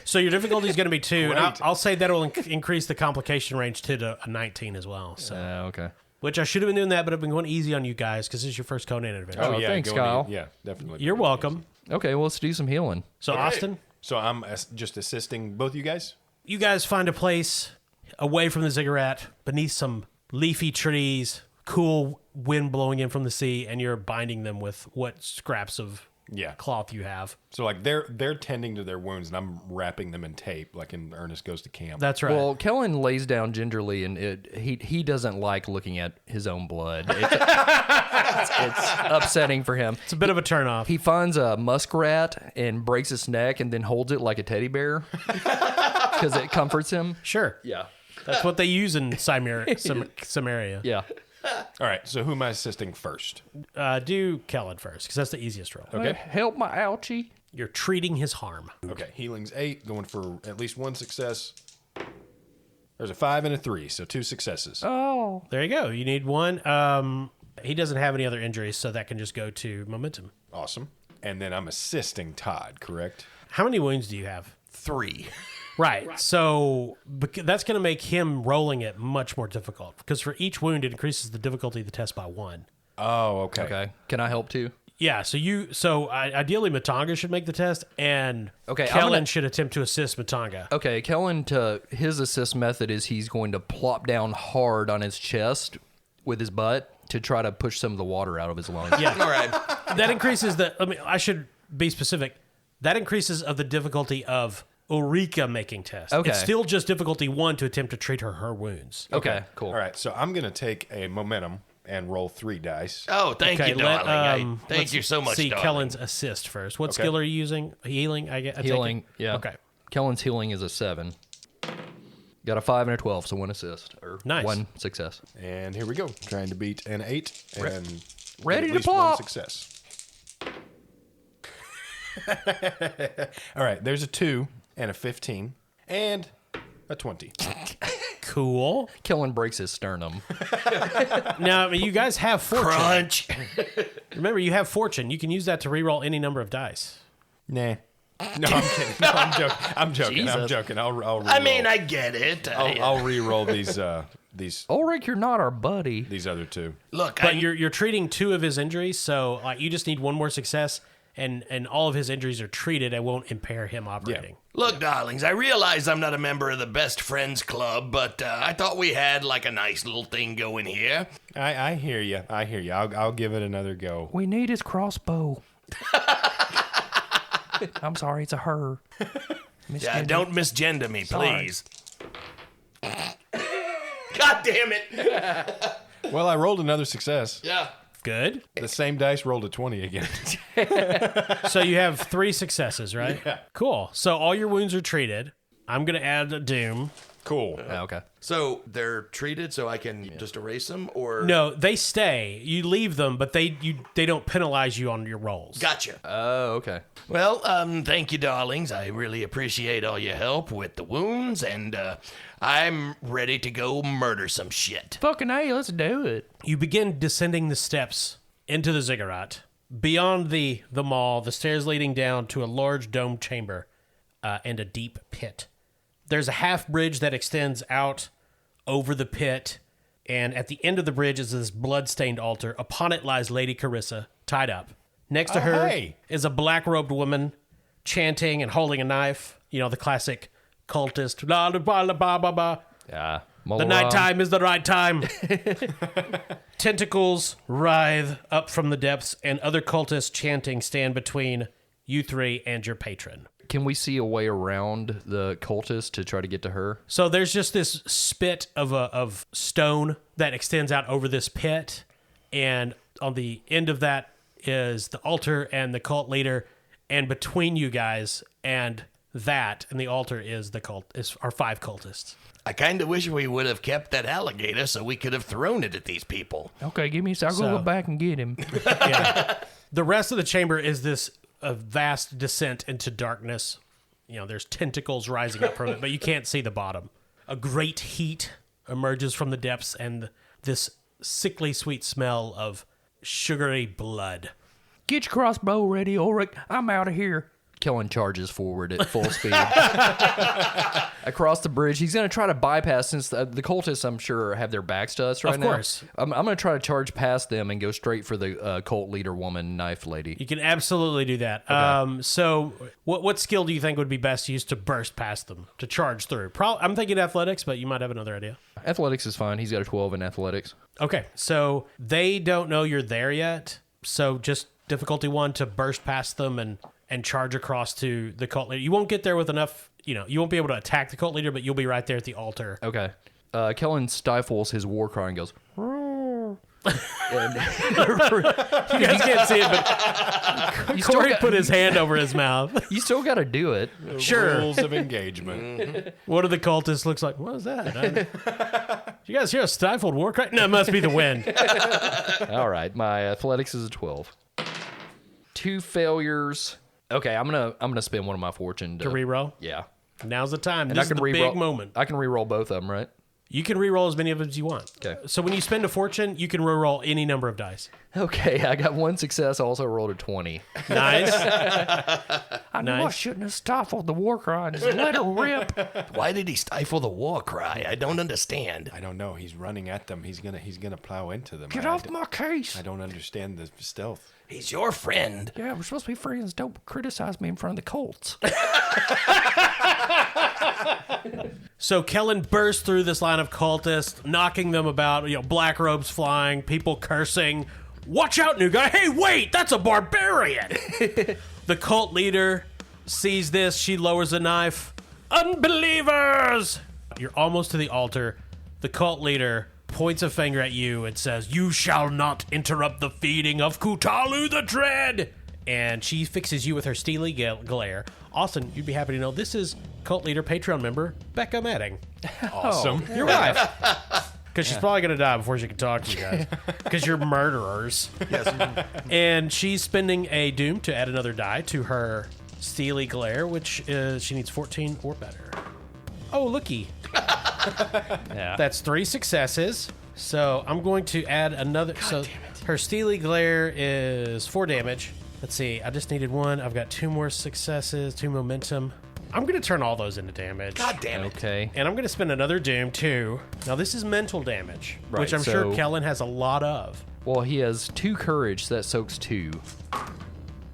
so your difficulty is going to be 2, and Great. I'll say that'll increase the complication range to a 19 as well. So, Okay. which I should have been doing that, but I've been going easy on you guys because this is your first Conan adventure. Oh, thanks, go to- Kyle. Yeah, definitely. You're welcome. Okay, well, let's do some healing. So, Austin, So I'm just assisting both you guys? you guys find a place away from the ziggurat, beneath some leafy trees, cool wind blowing in from the sea, and you're binding them with what scraps of Yeah. cloth you have. So like they're tending to their wounds and I'm wrapping them in tape like in Ernest Goes to Camp. That's right. Well, Kellen lays down gingerly, and he doesn't like looking at his own blood. It's upsetting for him. it's a bit of a turnoff. He finds a muskrat and breaks its neck and then holds it like a teddy bear because it comforts him. Sure. Yeah. That's what they use in Samaria. Yeah. All right, so who am I assisting first? Do Kellen first, because that's the easiest roll. Okay. Help my ouchie. You're treating his harm. Okay, healing's 8, going for at least 1 success. There's a 5 and a 3, so 2 successes. Oh. There you go. You need 1. He doesn't have any other injuries, so that can just go to momentum. Awesome. And then I'm assisting Todd, correct? How many wounds do you have? 3. Right. So that's going to make him rolling it much more difficult, because for each wound, it increases the difficulty of the test by 1. Oh, okay. Okay. Can I help too? Yeah. So ideally, Matanga should make the test, and Okay, I'm Kellen gonna- should attempt to assist Matanga. Okay, Kellen, his assist method is he's going to plop down hard on his chest with his butt to try to push some of the water out of his lungs. Yeah. All right. That increases the. I should be specific. That increases of the difficulty of Ulrika making test. Okay. It's still just difficulty 1 to attempt to treat her wounds. Okay, cool. All right, so I'm going to take a momentum and roll 3 dice. Oh, thank you, darling. Thank let's you so much, see darling. Kellen's assist first. What skill are you using? Healing, I take it? Healing, yeah. Okay. Kellen's healing is a 7. Got a 5 and a 12, so 1 assist or Nice. 1 success. And here we go. Trying to beat an 8 and ready at to least 1 plop. success. All right, there's a 2 and a 15 and a 20. Cool. Kellen breaks his sternum. Now, you guys have fortune. Crunch. Remember, you have fortune. You can use that to reroll any number of dice. Nah. No, I'm kidding. No, I'm joking. I'm Jesus. joking. I'll re-roll. I mean, I get it. I'll re-roll these Ulrich, you're not our buddy. these other 2. Look, But you're treating 2 of his injuries, so like you just need 1 more success, and all of his injuries are treated and won't impair him operating. Look, darlings, I realize I'm not a member of the Best Friends Club, but I thought we had like a nice little thing going here. I hear you. I hear you. I'll give it another go. We need his crossbow. I'm sorry, it's a her. Don't misgender me, Sorry. please. God damn it. Well, I rolled another success. Yeah. Good. The same dice rolled a 20 again. So you have 3 successes, right? Yeah. Cool. So all your wounds are treated. I'm going to add a doom. Cool. Okay. So they're treated so I can just erase them, or No, they stay. You leave them, but they don't penalize you on your rolls. Gotcha. Oh, okay. Well, thank you, darlings. I really appreciate all your help with the wounds, and I'm ready to go murder some shit. Fucking A, let's do it. You begin descending the steps into the ziggurat. Beyond the mall, the stairs leading down to a large domed chamber and a deep pit. There's a half bridge that extends out over the pit, and at the end of the bridge is this blood-stained altar. Upon it lies Lady Carissa, tied up. Next to her hey. is a black-robed woman chanting and holding a knife. You know, the classic cultist. La, la, ba, la, ba, ba, ba. Yeah. The nighttime is the right time. Tentacles writhe up from the depths, and other cultists chanting stand between you three and your patron. Can we see a way around the cultist to try to get to her? So there's just this spit of stone that extends out over this pit, and on the end of that is the altar and the cult leader, and between you guys and the altar is are 5 cultists. I kind of wish we would have kept that alligator so we could have thrown it at these people. Okay, give me a second. I'll go back and get him. Yeah. The rest of the chamber is this vast descent into darkness. You know, there's tentacles rising up from it, but you can't see the bottom. A great heat emerges from the depths, and this sickly sweet smell of sugary blood. Get your crossbow ready, Ulrich. I'm out of here. Kellen charges forward at full speed. Across the bridge. He's going to try to bypass, since the cultists, I'm sure, have their backs to us right now. Of course. I'm going to try to charge past them and go straight for the cult leader woman, knife lady. You can absolutely do that. Okay. So what skill do you think would be best used to burst past them, to charge through? I'm thinking athletics, but you might have another idea. Athletics is fine. He's got a 12 in athletics. Okay, so they don't know you're there yet, so just difficulty 1 to burst past them and charge across to the cult leader. You won't get there with enough, you won't be able to attack the cult leader, but you'll be right there at the altar. Okay. Kellen stifles his war cry and goes, and you guys can't see it, but Corey put his hand over his mouth. you still got to do it. Sure. Rules of engagement. One of the cultists looks like, what is that? You guys hear a stifled war cry? No, it must be the wind. All right. My athletics is a 12. 2 failures. Okay, I'm gonna spend one of my fortune To reroll? Yeah. Now's the time. And This is the big moment. I can reroll both of them, right? You can reroll as many of them as you want. Okay. So when you spend a fortune, you can reroll any number of dice. Okay, I got 1 success. I also rolled a 20. Nice. I knew I shouldn't have stifled the war cry and just let her rip. Why did he stifle the war cry? I don't understand. I don't know. He's running at them. He's gonna plow into them. Get off my case. I don't understand the stealth. He's your friend. Yeah, we're supposed to be friends. Don't criticize me in front of the Colts. So Kellen bursts through this line of cultists, knocking them about, black robes flying, people cursing. Watch out, new guy. Hey, wait, that's a barbarian. The cult leader sees this. She lowers a knife. Unbelievers! You're almost to the altar. The cult leader points a finger at you and says, you shall not interrupt the feeding of Cthulhu the Dread. And she fixes you with her steely glare. Austin, you'd be happy to know this is cult leader Patreon member Becca Madding. Awesome. Your wife. Because she's probably going to die before she can talk to you guys. Because you're murderers. Yes. And she's spending a doom to add another die to her steely glare, which is she needs 14 or better. Oh, looky. Yeah. That's 3 successes. So I'm going to add another. Her steely glare is 4 damage. Let's see. I just needed 1. I've got 2 more successes, 2 momentum. I'm going to turn all those into damage. God damn it. Okay. And I'm going to spend another doom, too. Now, this is mental damage, Right, which I'm sure Kellen has a lot of. Well, he has 2 courage, so that soaks 2.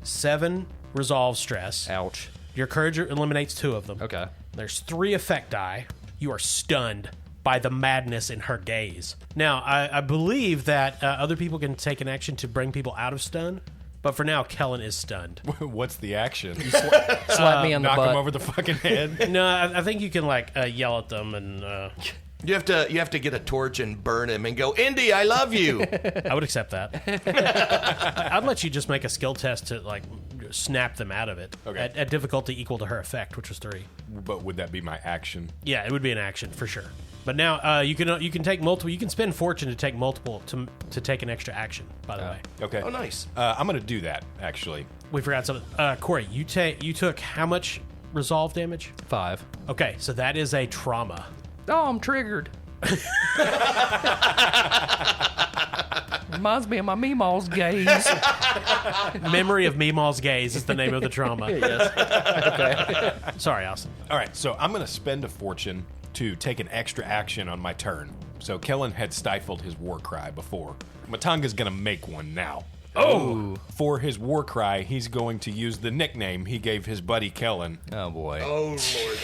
7 resolve stress. Ouch. Your courage eliminates 2 of them. Okay. There's 3 effect die. You are stunned by the madness in her gaze. Now, I believe that other people can take an action to bring people out of stun, but for now, Kellen is stunned. What's the action? Slap me on the Knock butt. him over the fucking head. No, I think you can yell at them, and You have to get a torch and burn him and go, Indy, I love you. I would accept that. I'd let you just make a skill test to snap them out of it. Okay. At difficulty equal to her effect, which was 3. But would that be my action? Yeah, it would be an action for sure. But now you can take multiple. You can spend fortune to take multiple to take an extra action. By the way, Okay. Oh, nice. I'm gonna do that actually. we forgot something. Corey, you took how much resolve damage? 5. Okay, so that is a trauma. Oh, I'm triggered. Reminds me of my Meemaw's gaze. Memory of Meemaw's gaze is the name of the trauma. Yes. Okay. Sorry, Austin. All right, so I'm gonna spend a fortune to take an extra action on my turn. So Kellen had stifled his war cry before. Matanga's gonna make one now. Oh. For his war cry, he's going to use the nickname he gave his buddy Kellen. Oh, boy. Oh, Lord.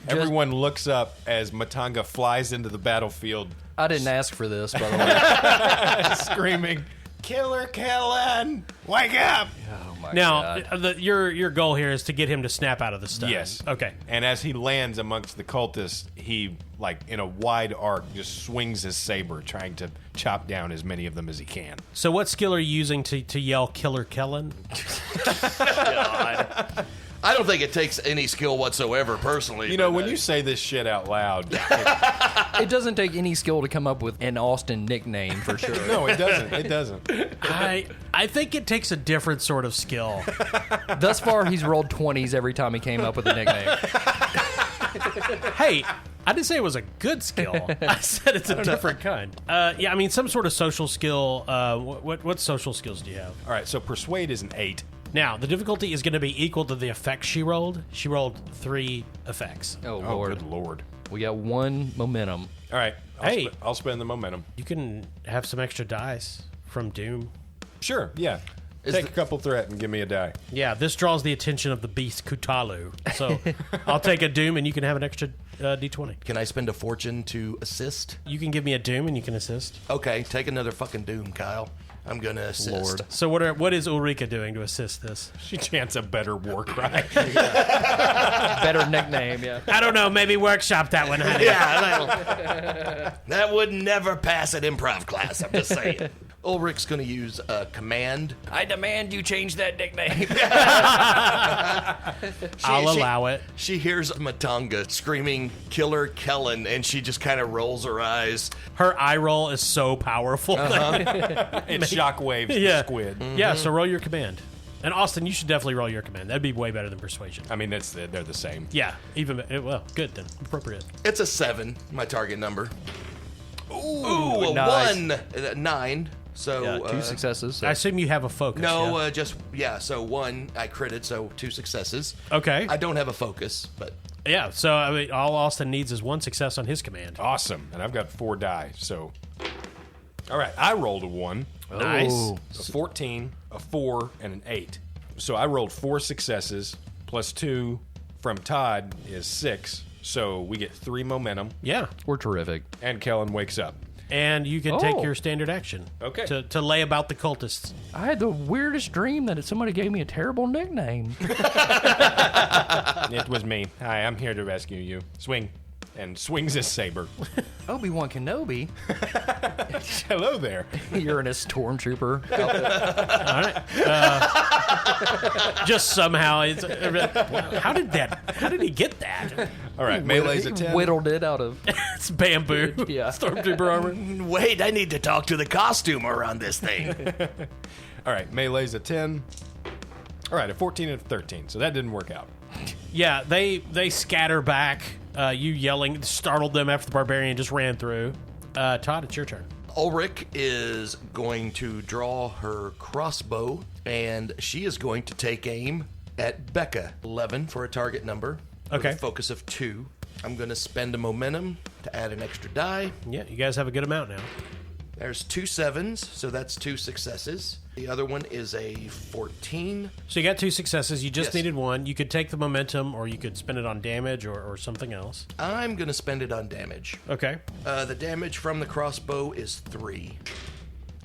Everyone looks up as Matanga flies into the battlefield, I didn't ask for this, by the way. screaming, "Killer Kellen, wake up!" Oh my Now, God. your goal here is to get him to snap out of the stun. Yes. Okay. And as he lands amongst the cultists, he, like in a wide arc, just swings his saber, trying to chop down as many of them as he can. So what skill are you using to yell Killer Kellen? I don't think it takes any skill whatsoever, personally. You know, but, when you say this shit out loud, It doesn't take any skill to come up with an Austin nickname, for sure. no, it doesn't. It doesn't. I think it takes a different sort of skill. Thus far, he's rolled 20s every time he came up with a nickname. Hey, I didn't say it was a good skill. I said it's a different kind. Yeah, I mean, some sort of social skill. What social skills do you have? All right, so Persuade is an 8. Now, the difficulty is going to be equal to the effects she rolled. She rolled 3 effects. Oh, Oh, Lord. good lord. We got 1 momentum. All right, Hey. I'll spend the momentum. You can have some extra dice from Doom. Sure, yeah. Take a couple threat and give me a die. Yeah, this draws the attention of the beast Kutalu. So I'll take a Doom and you can have an extra D20. Can I spend a fortune to assist? You can give me a Doom and you can assist. Okay, take another fucking Doom, Kyle. I'm going to assist. Lord. So what is Ulrika doing to assist this? She chants a better war cry. Better nickname, yeah. I don't know, maybe workshop that one, honey. Yeah, that would never pass an improv class, I'm just saying. Ulrich's going to use a command. I demand you change that nickname. I'll allow it. She hears Matanga screaming, "Killer Kellen," and she just kind of rolls her eyes. Her eye roll is so powerful. It shockwaves Yeah. the squid. Yeah, so roll your command. And Austin, you should definitely roll your command. That'd be way better than persuasion. I mean, they're the same. Yeah, well, good then. Appropriate. It's a 7, my target number. Ooh, a nice. 1, 9. So Yeah, 2 successes. So. I assume you have a focus. No, yeah? so 1 I critted, so 2 successes. Okay. I don't have a focus, but Yeah, so I mean, all Austin needs is 1 success on his command. Awesome. And I've got 4 die, so. All right, I rolled a 1, Nice. Oh. a 14, a 4, and an 8. So I rolled 4 successes, plus 2 from Todd is 6. So we get 3 momentum, Yeah. We're terrific. and Kellen wakes up. And you can Oh. take your standard action. Okay. To lay about the cultists. I had the weirdest dream that somebody gave me a terrible nickname. It was me. Hi, I'm here to rescue you. Swing. And swings his saber. Obi-Wan Kenobi. Hello there. You're in a stormtrooper outfit. All right. Just somehow, it's, how did he get that? All right, melee's a 10. Whittled it out of. It's bamboo. Yeah. Stormtrooper armor. wait, I need to talk to the costumer on this thing. All right, melee's a 10. All right, a 14 and a 13. So that didn't work out. Yeah, they scatter back. You yelling startled them after the barbarian just ran through. Todd, it's your turn. Ulrich is going to draw her crossbow, and she is going to take aim at Becca. 11 for a target number. With Okay. a focus of 2. I'm going to spend a momentum to add an extra die. Yeah, you guys have a good amount now. There's 2 7s, so that's 2 successes. The other one is a 14. So you got 2 successes. You just Yes. needed 1. You could take the momentum, or you could spend it on damage or something else. I'm going to spend it on damage. Okay. The damage from the crossbow is 3.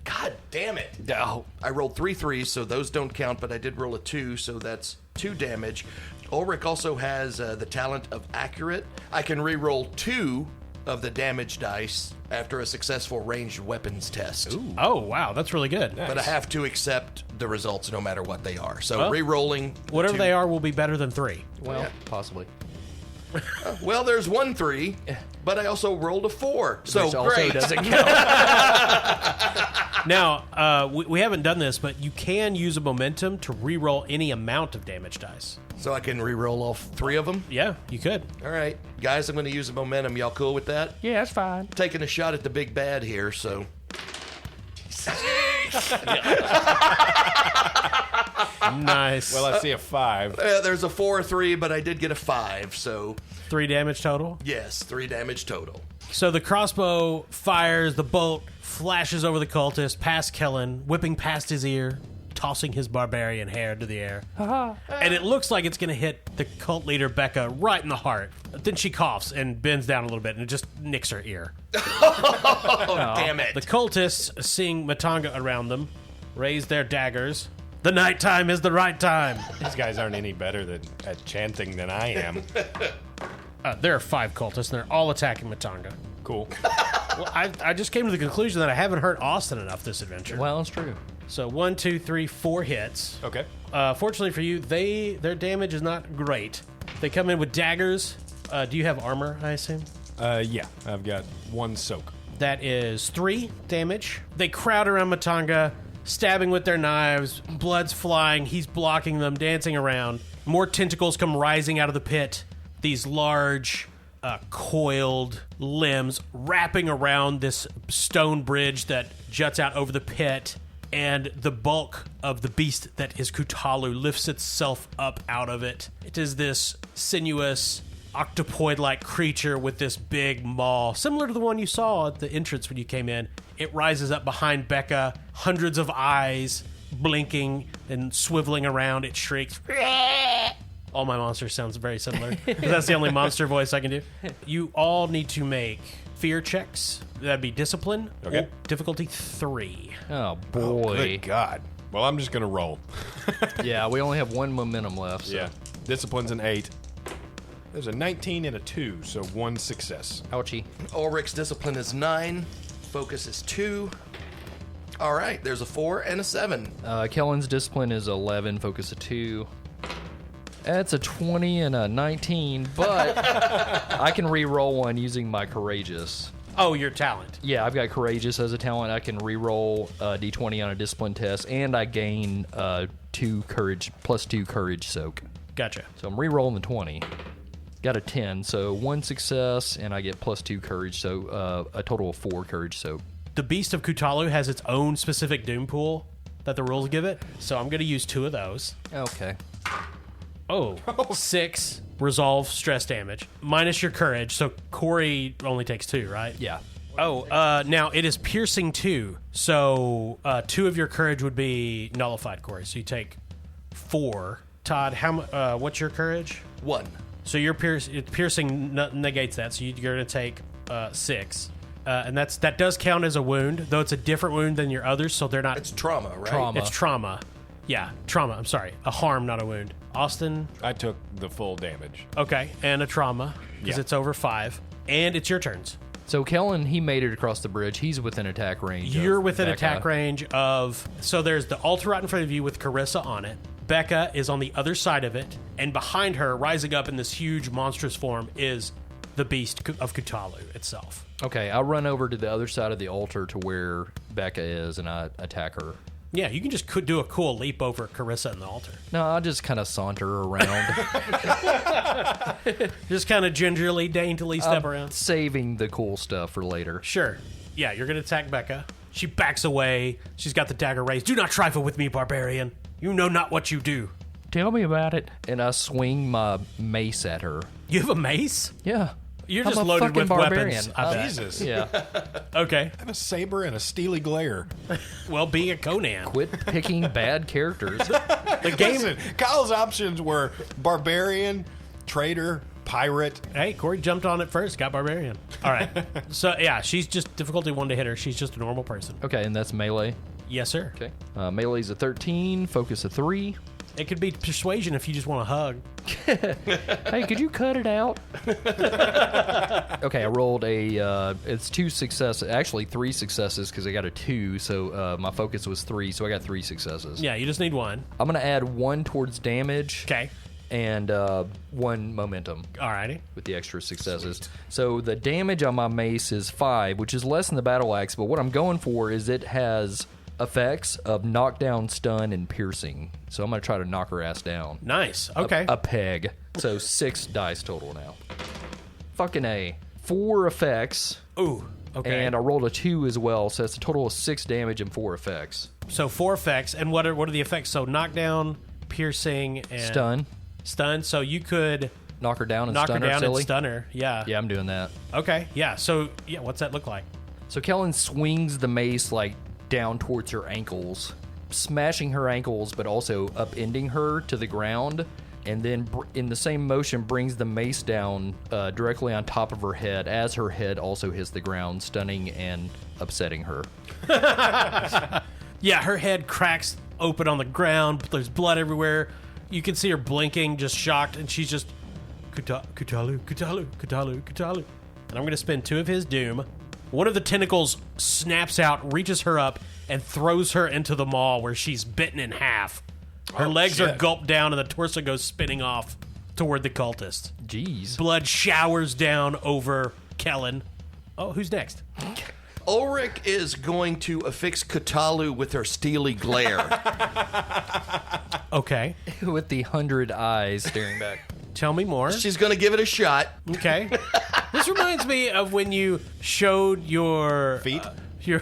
God damn it. Oh. I rolled 3 3s, so those don't count, but I did roll a 2, so that's 2 damage. Ulrich also has the talent of accurate. I can re-roll 2 of the damage dice after a successful ranged weapons test. Ooh. Oh, wow. That's really good. But I have to accept the results no matter what they are. So Well, re-rolling. Whatever 2 they are will be better than 3. Well, Yeah. possibly. Well, there's 1 3, but I also rolled a 4. So Which also great. doesn't count. Now, we haven't done this, but you can use a momentum to re-roll any amount of damage dice. So I can re-roll all 3 of them? Yeah, you could. All right. Guys, I'm going to use a momentum. Y'all cool with that? Yeah, that's fine. Taking a shot at the big bad here, so. Nice. Well, I see a 5. There's a 4 3, but I did get a 5, so 3 damage total. yes, 3 damage total. So the crossbow fires, the bolt flashes over the cultist, past Kellen, whipping past his ear, tossing his barbarian hair into the air. And it looks like it's going to hit the cult leader, Becca, right in the heart. Then she coughs and bends down a little bit, and it just nicks her ear. Oh, damn it. The cultists, seeing Matanga around them, raise their daggers. The nighttime is the right time. These guys aren't any better at chanting than I am. There are 5 cultists, and they're all attacking Matanga. Cool. Well, I just came to the conclusion that I haven't hurt Austin enough this adventure. Well, it's true. So 1, 2, 3, 4 hits. Okay. Fortunately for you, their damage is not great. They come in with daggers. Do you have armor, I assume? Yeah, I've got 1 soak. That is 3 damage. They crowd around Matanga, stabbing with their knives. Blood's flying. He's blocking them, dancing around. More tentacles come rising out of the pit. These large, coiled limbs wrapping around this stone bridge that juts out over the pit. And the bulk of the beast that is Cthulhu lifts itself up out of it. It is this sinuous, octopoid-like creature with this big maw, similar to the one you saw at the entrance when you came in. It rises up behind Becca, hundreds of eyes blinking and swiveling around. It shrieks. All my monsters sounds very similar. That's the only monster voice I can do. You all need to make fear checks. That'd be discipline. Okay. Difficulty 3. Oh, boy. Good God. Well, I'm just going to roll. Yeah, we only have 1 momentum left. So. Yeah. Discipline's an 8. There's a 19 and a 2, so 1 success. Ouchie. Ulrich's discipline is 9. Focus is 2. All right, there's a 4 and a 7. Kellen's discipline is 11, focus of 2. That's a 20 and a 19, but I can re-roll one using my courageous. Oh, your talent. Yeah, I've got courageous as a talent. I can re-roll a d20 on a discipline test, and I gain 2 courage plus 2 courage soak. Gotcha. So I'm re-rolling the 20. Got a 10, so 1 success, and I get plus 2 courage, so a total of 4 courage soak. The Beast of Cthulhu has its own specific doom pool that the rules give it, so I'm going to use 2 of those. Okay. Oh, 6 resolve stress damage minus your courage. So Corey only takes 2, right? Yeah. Oh, now it is piercing 2. So 2 of your courage would be nullified, Corey. So you take 4. Todd, what's your courage? 1. So your piercing negates that. So you're going to take 6. And that does count as a wound, though it's a different wound than your others. So they're not. It's trauma, right? Trauma. It's trauma. Yeah, trauma. I'm sorry. A harm, not a wound. Austin? I took the full damage. Okay, and a trauma, because Yeah. it's over 5. And it's your turns. So Kellen, he made it across the bridge. He's within attack range. You're of within Becca. attack range of... So there's the altar right in front of you with Carissa on it. Becca is on the other side of it. And behind her, rising up in this huge monstrous form, is the Beast of Cthulhu itself. Okay, I'll run over to the other side of the altar to where Becca is, and I attack her. Yeah, you can just do a cool leap over Carissa and the altar. No, I'll just kind of saunter around, Just kind of gingerly, daintily step around. saving the cool stuff for later. Sure. Yeah, you're going to attack Becca. She backs away. She's got the dagger raised. Do not trifle with me, barbarian. You know not what you do. Tell me about it. And I swing my mace at her. You have a mace? Yeah. You're I'm just a loaded fucking with barbarian. weapons. I bet. Jesus. Yeah. Okay. I have a saber and a steely glare. Well, be a Conan. Quit picking bad characters. The game. Listen, Kyle's options were barbarian, traitor, pirate. Hey, Corey jumped on it first. Got barbarian. All right. So yeah, she's just difficulty 1 to hit her. She's just a normal person. Okay, and that's melee. Yes, sir. Okay. Melee's a 13, focus a 3. It could be persuasion if you just want to hug. Hey, could you cut it out? Okay, I rolled it's 2 successes, actually 3 successes because I got a 2, so my focus was 3, so I got 3 successes. Yeah, you just need 1. I'm going to add 1 towards damage. Okay. And 1 momentum All righty. with the extra successes. So the damage on my mace is 5, which is less than the battle axe, but what I'm going for is it has effects of knockdown, stun, and piercing. So I'm going to try to knock her ass down. Nice. Okay. A peg. So 6 dice total now. Fucking A. 4 effects. Ooh. Okay. And I rolled a 2 as well, so that's a total of 6 damage and 4 effects. So 4 effects, and what are the effects? So knockdown, piercing, and Stun. Stun. So you could Knock her down and knock stun her down silly. and stun her. Yeah. Yeah, I'm doing that. Okay. Yeah. So yeah, what's that look like? So Kellen swings the mace like down towards her ankles, smashing her ankles, but also upending her to the ground, and then in the same motion brings the mace down directly on top of her head as her head also hits the ground, stunning and upsetting her. Yeah, her head cracks open on the ground. There's blood everywhere. You can see her blinking, just shocked, and she's just, Cthulhu, Cthulhu, Cthulhu, Cthulhu. And I'm going to spend 2 of his doom. One of the tentacles snaps out, reaches her up, and throws her into the maw where she's bitten in half. Her legs are gulped down, and the torso goes spinning off toward the cultist. Jeez. Blood showers down over Kellen. Oh, who's next? Ulrich is going to affix Cthulhu with her steely glare. Okay. With the 100 eyes staring back. Tell me more. She's going to give it a shot. Okay. This reminds me of when you showed your Feet? Your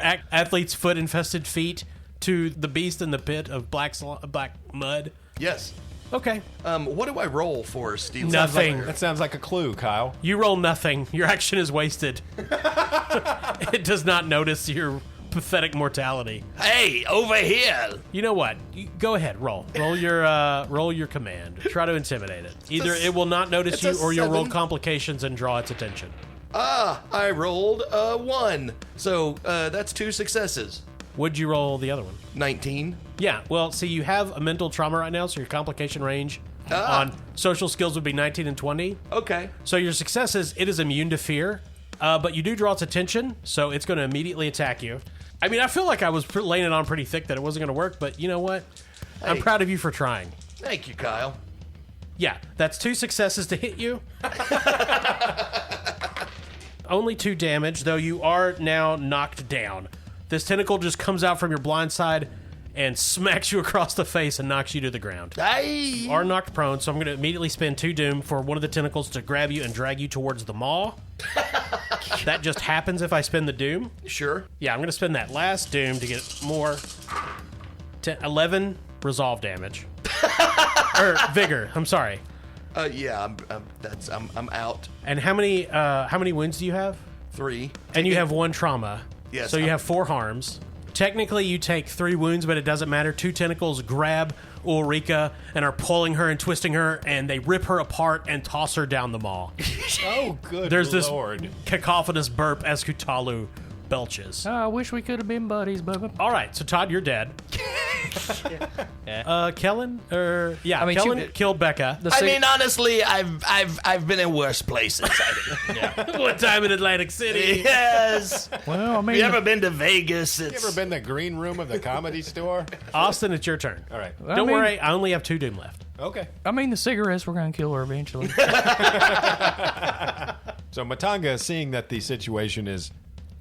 athlete's foot infested feet to the beast in the pit of black mud. Yes. Okay. What do I roll for steely Nothing. glare? That sounds like a clue, Kyle. You roll nothing. Your action is wasted. It does not notice your pathetic mortality. Hey, over here. You know what? Go ahead. Roll your command. Try to intimidate it. Either it will not notice it's you, a or you'll roll 7. complications and draw its attention. I rolled a 1. So that's 2 successes. Would you roll the other one? 19. Yeah, well, see, you have a mental trauma right now, so your complication range on social skills would be 19 and 20. Okay. So your successes, it is immune to fear, but you do draw its attention, so it's going to immediately attack you. I mean, I feel like I was laying it on pretty thick that it wasn't going to work, but you know what? I'm Hey. proud of you for trying. Thank you, Kyle. Yeah, that's 2 successes to hit you. Only 2 damage, though you are now knocked down. This tentacle just comes out from your blind side and smacks you across the face and knocks you to the ground. You are knocked prone, so I'm going to immediately spend 2 doom for one of the tentacles to grab you and drag you towards the maw. That just happens if I spend the doom. Sure. Yeah, I'm going to spend that last doom to get more. 11 resolve damage. Or vigor, I'm sorry. Yeah, I'm out. And how many wounds do you have? 3. And you have 1 trauma. Yes, So you I'm- have 4 harms. Technically, you take 3 wounds, but it doesn't matter. 2 tentacles grab Ulrika and are pulling her and twisting her, and they rip her apart and toss her down the maw. Oh, good There's this Lord. cacophonous burp as Cthulhu belches. I wish we could have been buddies, Bubba. All right, so Todd, you're dead. Kellen, I mean, Kellen she- killed Becca. I mean, honestly, I've been in worse places. One time in Atlantic City. Yes. Well, I mean, You ever been to Vegas? You ever been in the green room of the comedy store? Austin, it's your turn. All right. Don't worry, I only have 2 doom left. Okay. the cigarettes were going to kill her eventually. So Matanga, seeing that the situation is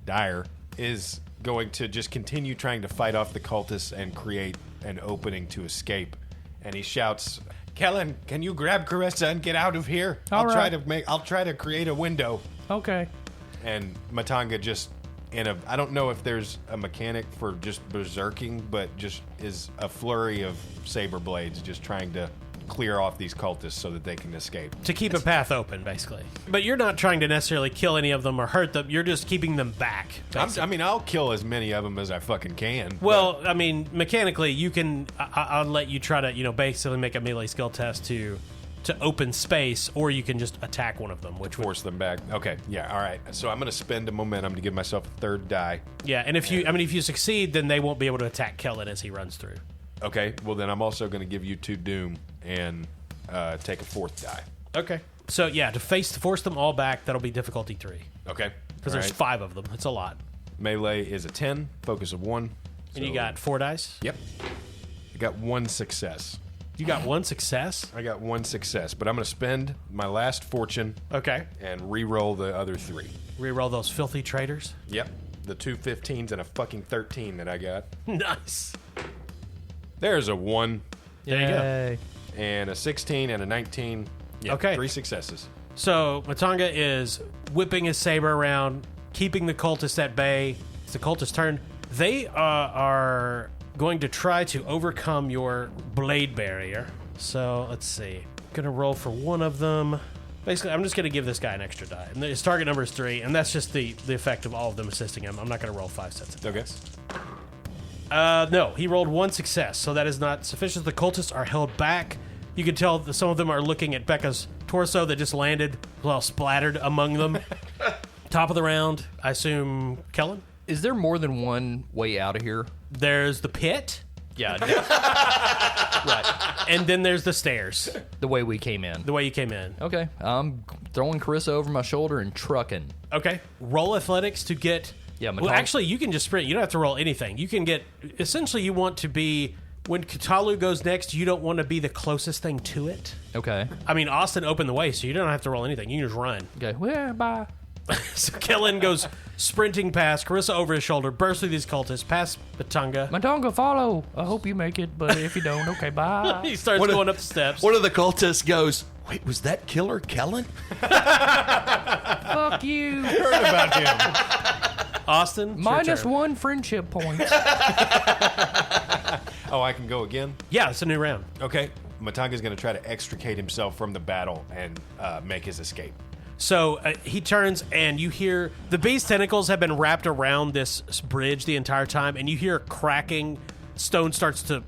dire, is going to just continue trying to fight off the cultists and create an opening to escape. And he shouts, "Kellen, can you grab Carissa and get out of here? All right. I'll try to create a window." Okay. And Matanga just I don't know if there's a mechanic for just berserking, but just is a flurry of saber blades just trying to clear off these cultists so that they can escape. To keep a path open, basically. But you're not trying to necessarily kill any of them or hurt them. You're just keeping them back. I'll kill as many of them as I fucking can. Well, I mean, mechanically, you can. I'll let you try to, basically make a melee skill test to open space, or you can just attack one of them, which would, force them back. Okay, yeah, all right. So I'm going to spend a momentum to give myself a 3rd die. yeah. And if you succeed, then they won't be able to attack Kellen as he runs through. Okay, well then I'm also going to give you 2 doom and take a 4th die. Okay. So yeah, to force them all back, that'll be difficulty 3 Okay, because all there's right. 5 of them. It's a lot. Melee is a 10, focus of 1. And you So- got 4 dice. Yep. I got 1 success. You got 1 success. I got 1 success, but I'm going to spend my last fortune Okay. and re-roll the other 3. Reroll those filthy traitors. Yep. The 2 15s and a fucking 13 that I got. Nice. There's a 1 There you go. Yay. and a 16 and a 19. Yeah, Okay. 3 successes. So Matanga is whipping his saber around, keeping the cultists at bay. It's the cultists' turn. They are going to try to overcome your blade barrier. So let's see. Gonna roll for one of them. Basically, I'm just gonna give this guy an extra die. And his target number is 3, and that's just the effect of all of them assisting him. I'm not gonna roll 5 sets of Okay. dice. No, he rolled 1 success, so that is not sufficient. The cultists are held back. You can tell that some of them are looking at Becca's torso that just landed, well, splattered among them. Top of the round, I assume Kellen? Is there more than one way out of here? There's the pit, Yeah, right, and then there's the stairs, the way we came in. the way you came in. Okay, I'm throwing Carissa over my shoulder and trucking. Okay, roll athletics to get... Yeah, well, actually, you can just sprint. You don't have to roll anything. You can get... Essentially, you want to be... When Cthulhu goes next, you don't want to be the closest thing to it. Okay. I mean, Austin opened the way, so you don't have to roll anything. You can just run. Okay. Well, bye. So Kellen goes sprinting past, Carissa over his shoulder, bursts through these cultists, past Batanga. Matonga, follow. I hope you make it, but if you don't, okay, bye. He starts going up the steps. One of the cultists goes, "Wait, was that Killer Kellen?" Fuck you. Heard about him. Austin, it's your Minus turn. 1 friendship point. Oh, I can go again? Yeah, it's a new round. Okay. Matanga's going to try to extricate himself from the battle and make his escape. So he turns, and you hear the beast tentacles have been wrapped around this bridge the entire time, and you hear cracking. Stone starts to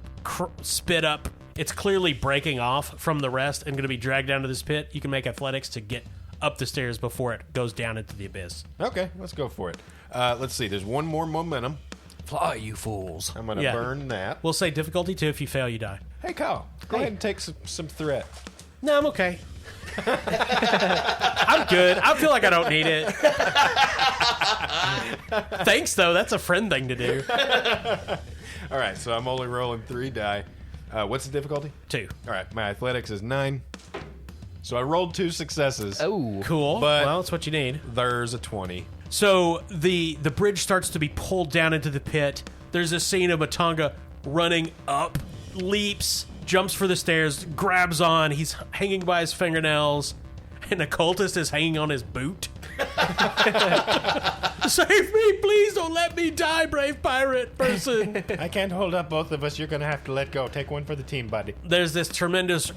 spit up. It's clearly breaking off from the rest and going to be dragged down to this pit. You can make athletics to get up the stairs before it goes down into the abyss. Okay, let's go for it. Let's see. There's one more momentum. Fly, you fools. I'm going to Yeah. burn that. We'll say difficulty 2. If you fail, you die. Hey, Kyle, go ahead and take some threat. No, I'm okay. I'm good. I feel like I don't need it. Thanks, though. That's a friend thing to do. All right, so I'm only rolling 3 die. What's the difficulty? 2. All right, my athletics is 9. So I rolled 2 successes. Oh. Cool. But- Well, that's what you need. There's a 20. So the bridge starts to be pulled down into the pit. There's a scene of Matonga running up, leaps, jumps for the stairs, grabs on. He's hanging by his fingernails, and the cultist is hanging on his boot. Save me, please! Don't let me die, brave pirate person. I can't hold up both of us. You're going to have to let go. Take one for the team, buddy. There's this tremendous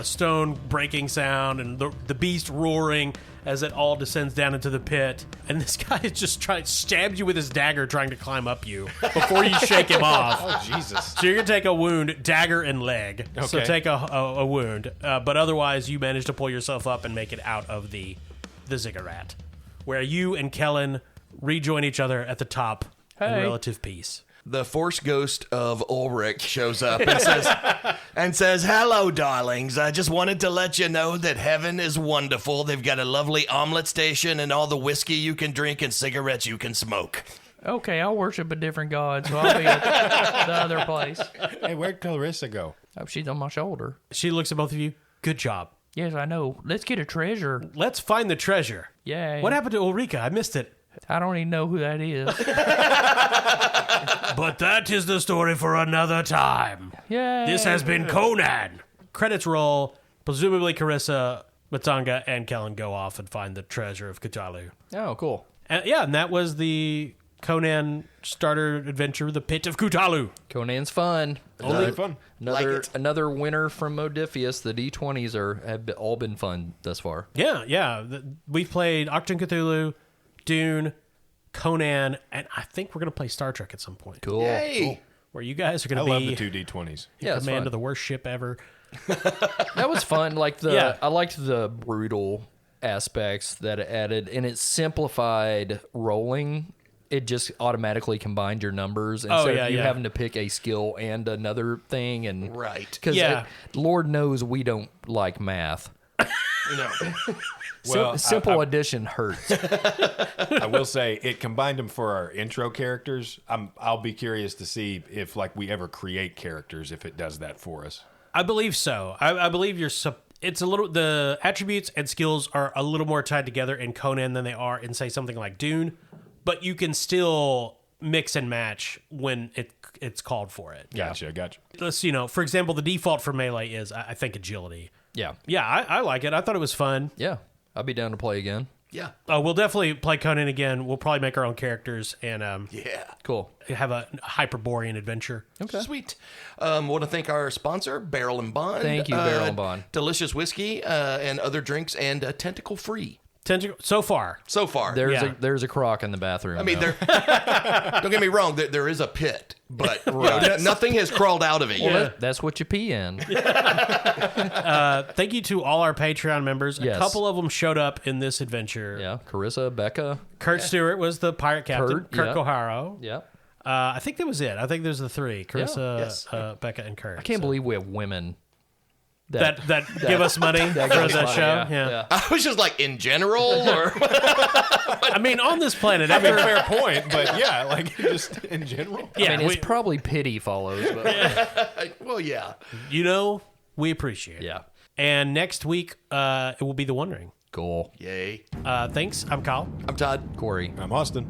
stone breaking sound, and the beast roaring as it all descends down into the pit. And this guy is just stabs you with his dagger trying to climb up you before you shake him off. Oh, Jesus. So you're going to take a wound, dagger and leg. So Okay. take a wound. But otherwise, you manage to pull yourself up and make it out of the ziggurat, where you and Kellen rejoin each other at the top in Hey. relative peace. The Force Ghost of Ulrich shows up and says, "Hello, darlings. I just wanted to let you know that heaven is wonderful. They've got a lovely omelet station and all the whiskey you can drink and cigarettes you can smoke." Okay, I'll worship a different god, so I'll be at the other place. Hey, where'd Clarissa go? Oh, she's on my shoulder. She looks at both of you. Good job. Yes, I know. Let's get a treasure. Let's find the treasure. Yay. What happened to Ulrika? I missed it. I don't even know who that is. But that is the story for another time. Yay. This has been Conan. Credits roll. Presumably Carissa, Matonga, and Kellen go off and find the treasure of Cthulhu. Oh, cool. And that was the Conan starter adventure, The Pit of Cthulhu. Conan's fun. Really fun. Another winner from Modiphius. The D20s have all been fun thus far. Yeah. We've played Octon Cthulhu, Dune, Conan, and I think we're going to play Star Trek at some point. Cool. Hey, Where you guys are I going to love be the 2 D20s. in Yeah, it's command fun. of the worst ship ever. That was fun. Like Yeah. I liked the brutal aspects that it added, and it simplified rolling. It just automatically combined your numbers instead of you having to pick a skill and another thing. And right. because Yeah. Lord knows we don't like math. No. Well, Simple addition hurts. I will say it combined them for our intro characters. I'll be curious to see if we ever create characters if it does that for us. I believe so. I believe it's a little, the attributes and skills are a little more tied together in Conan than they are in, say, something like Dune, but you can still mix and match when it's called for it. Gotcha. Let's, for example, the default for melee is, I think, agility. Yeah. Yeah, I like it. I thought it was fun. Yeah. I'll be down to play again. Yeah. We'll definitely play Conan again. We'll probably make our own characters and Yeah. Cool. have a Hyperborean adventure. Okay. Sweet. Want to thank our sponsor, Barrel and Bond. Thank you, Barrel and Bond. Delicious whiskey and other drinks and tentacle free. So far. So far. There's a croc in the bathroom. I mean, though. don't get me wrong. There is a pit, but nothing has crawled out of it yet. Well, that's what you pee in. Thank you to all our Patreon members. Yes. A couple of them showed up in this adventure. Yeah, Carissa, Becca. Kurt Stewart was the pirate captain. Kurt yeah. Koharo. Yeah. I think that was it. I think there's the three: Carissa, Yes. Becca, and Kurt. I can't believe we have women that give us money for the show. Yeah. I was just like, in general, or I mean, on this planet, I mean, fair point, but yeah, like just in general. yeah, I mean, it's probably pity follows. But, well, yeah. We appreciate it. yeah. And next week, it will be The Wondering. Cool. Yay. Thanks. I'm Kyle. I'm Todd. Corey. I'm Austin.